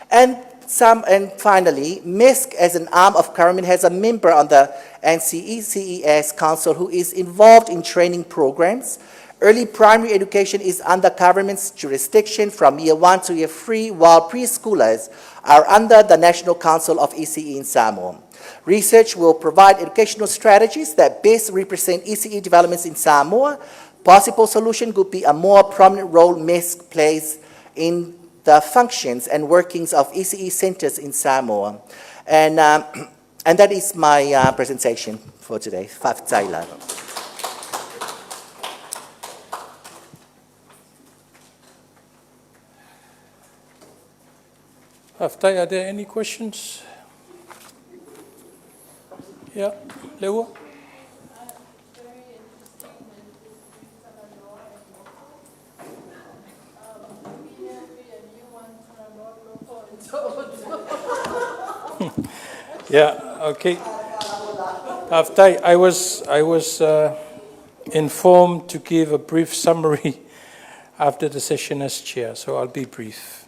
And finally, MESC as an arm of government has a member on the NCE-CES Council who is involved in training programs. Early primary education is under government's jurisdiction from year 1 to year 3, while preschoolers are under the National Council of ECE in Samoa. Research will provide educational strategies that best represent ECE developments in Samoa. Possible solution could be a more prominent role MESC plays in the functions and workings of ECE centers in Samoa. And that is my presentation for today. Whawhataila. Haftai, are there any questions? Yeah, Lewa? Yeah, okay. Haftai, I was informed to give a brief summary after the session as chair, so I'll be brief.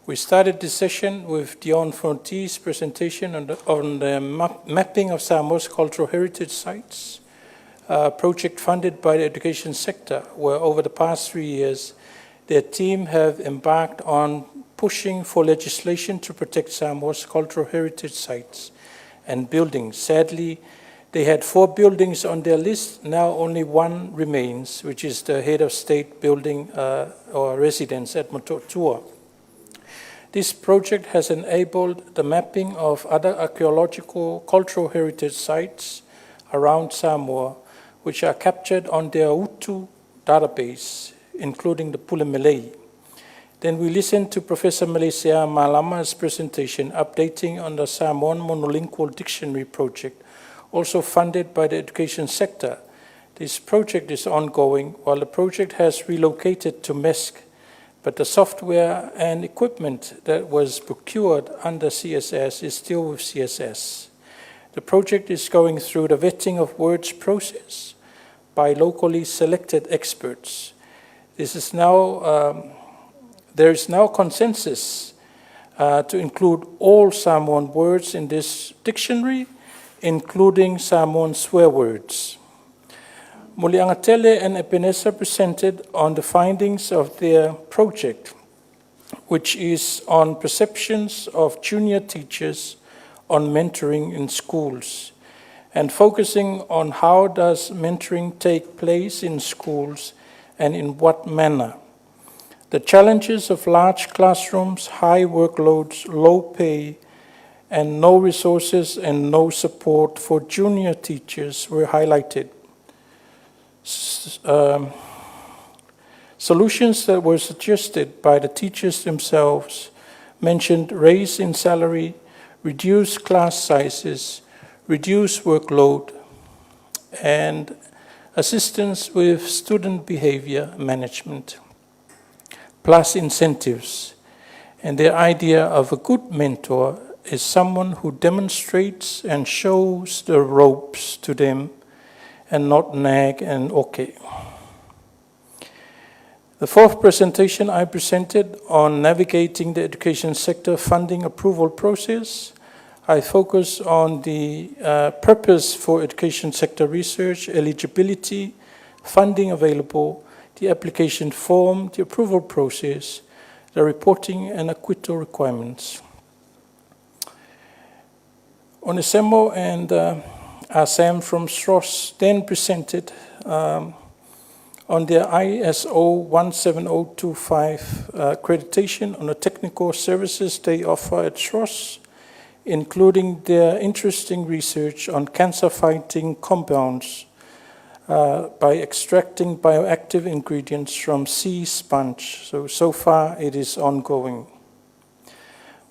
We started this session with Dion Fronti's presentation on the mapping of Samoa's cultural heritage sites, a project funded by the education sector, where over the past 3 years, their team have embarked on pushing for legislation to protect Samoa's cultural heritage sites and buildings. Sadly, they had 4 buildings on their list. Now only 1 remains, which is the head of state building or residence at Mototua. This project has enabled the mapping of other archaeological cultural heritage sites around Samoa, which are captured on their Utu database, including the Pulemelei. Then we listened to Professor Malaysia Malama's presentation updating on the Samoan Monolingual Dictionary project, also funded by the education sector. This project is ongoing, while the project has relocated to MESC, but the software and equipment that was procured under CSS is still with CSS. The project is going through the vetting of words process by locally selected experts. This is now, there is now consensus to include all Samoan words in this dictionary, including Samoan swear words. Muliangatele and Epenesa presented on the findings of their project, which is on perceptions of junior teachers on mentoring in schools, and focusing on how does mentoring take place in schools and in what manner. The challenges of large classrooms, high workloads, low pay, and no resources and no support for junior teachers were highlighted. Solutions that were suggested by the teachers themselves mentioned raise in salary, reduce class sizes, reduce workload, and assistance with student behavior management, plus incentives. And their idea of a good mentor is someone who demonstrates and shows the ropes to them and not nag and okay. The 4th presentation I presented on navigating the education sector funding approval process. I focus on the purpose for education sector research, eligibility, funding available, the application form, the approval process, the reporting and acquittal requirements. Onesemo and Sam from SROS then presented on their ISO 17025 accreditation on the technical services they offer at SROS, including their interesting research on cancer-fighting compounds by extracting bioactive ingredients from sea sponge. So far it is ongoing.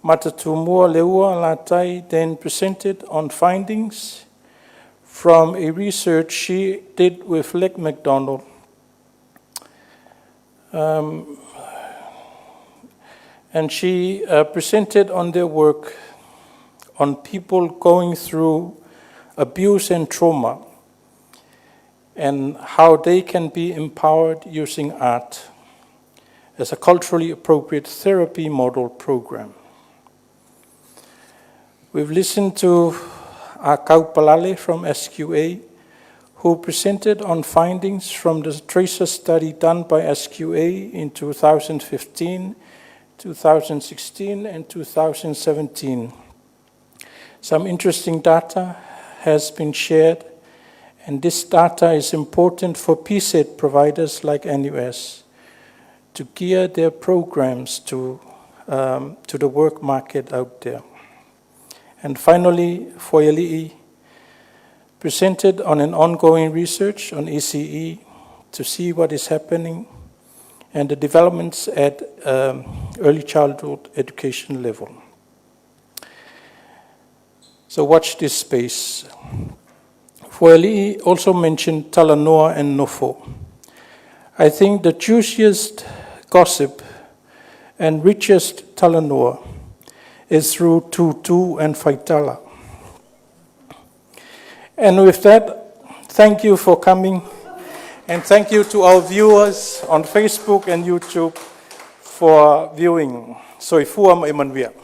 Matatumua Leua Latai then presented on findings from a research she did with Leg McDonald. And she presented on their work on people going through abuse and trauma and how they can be empowered using art as a culturally appropriate therapy model program. We've listened to Akau Palale from SQA, who presented on findings from the tracer study done by SQA in 2015, 2016, and 2017. Some interesting data has been shared, and this data is important for PSET providers like NUS to gear their programs to the work market out there. And finally, Foyali'i presented on an ongoing research on ECE to see what is happening and the developments at early childhood education level. So watch this space. Foyali'i also mentioned Talanoa and Nofo. I think the juiciest gossip and richest Talanoa is through Tutu and Faitala. And with that, thank you for coming, and thank you to our viewers on Facebook and YouTube for viewing. Soifua Imanwia.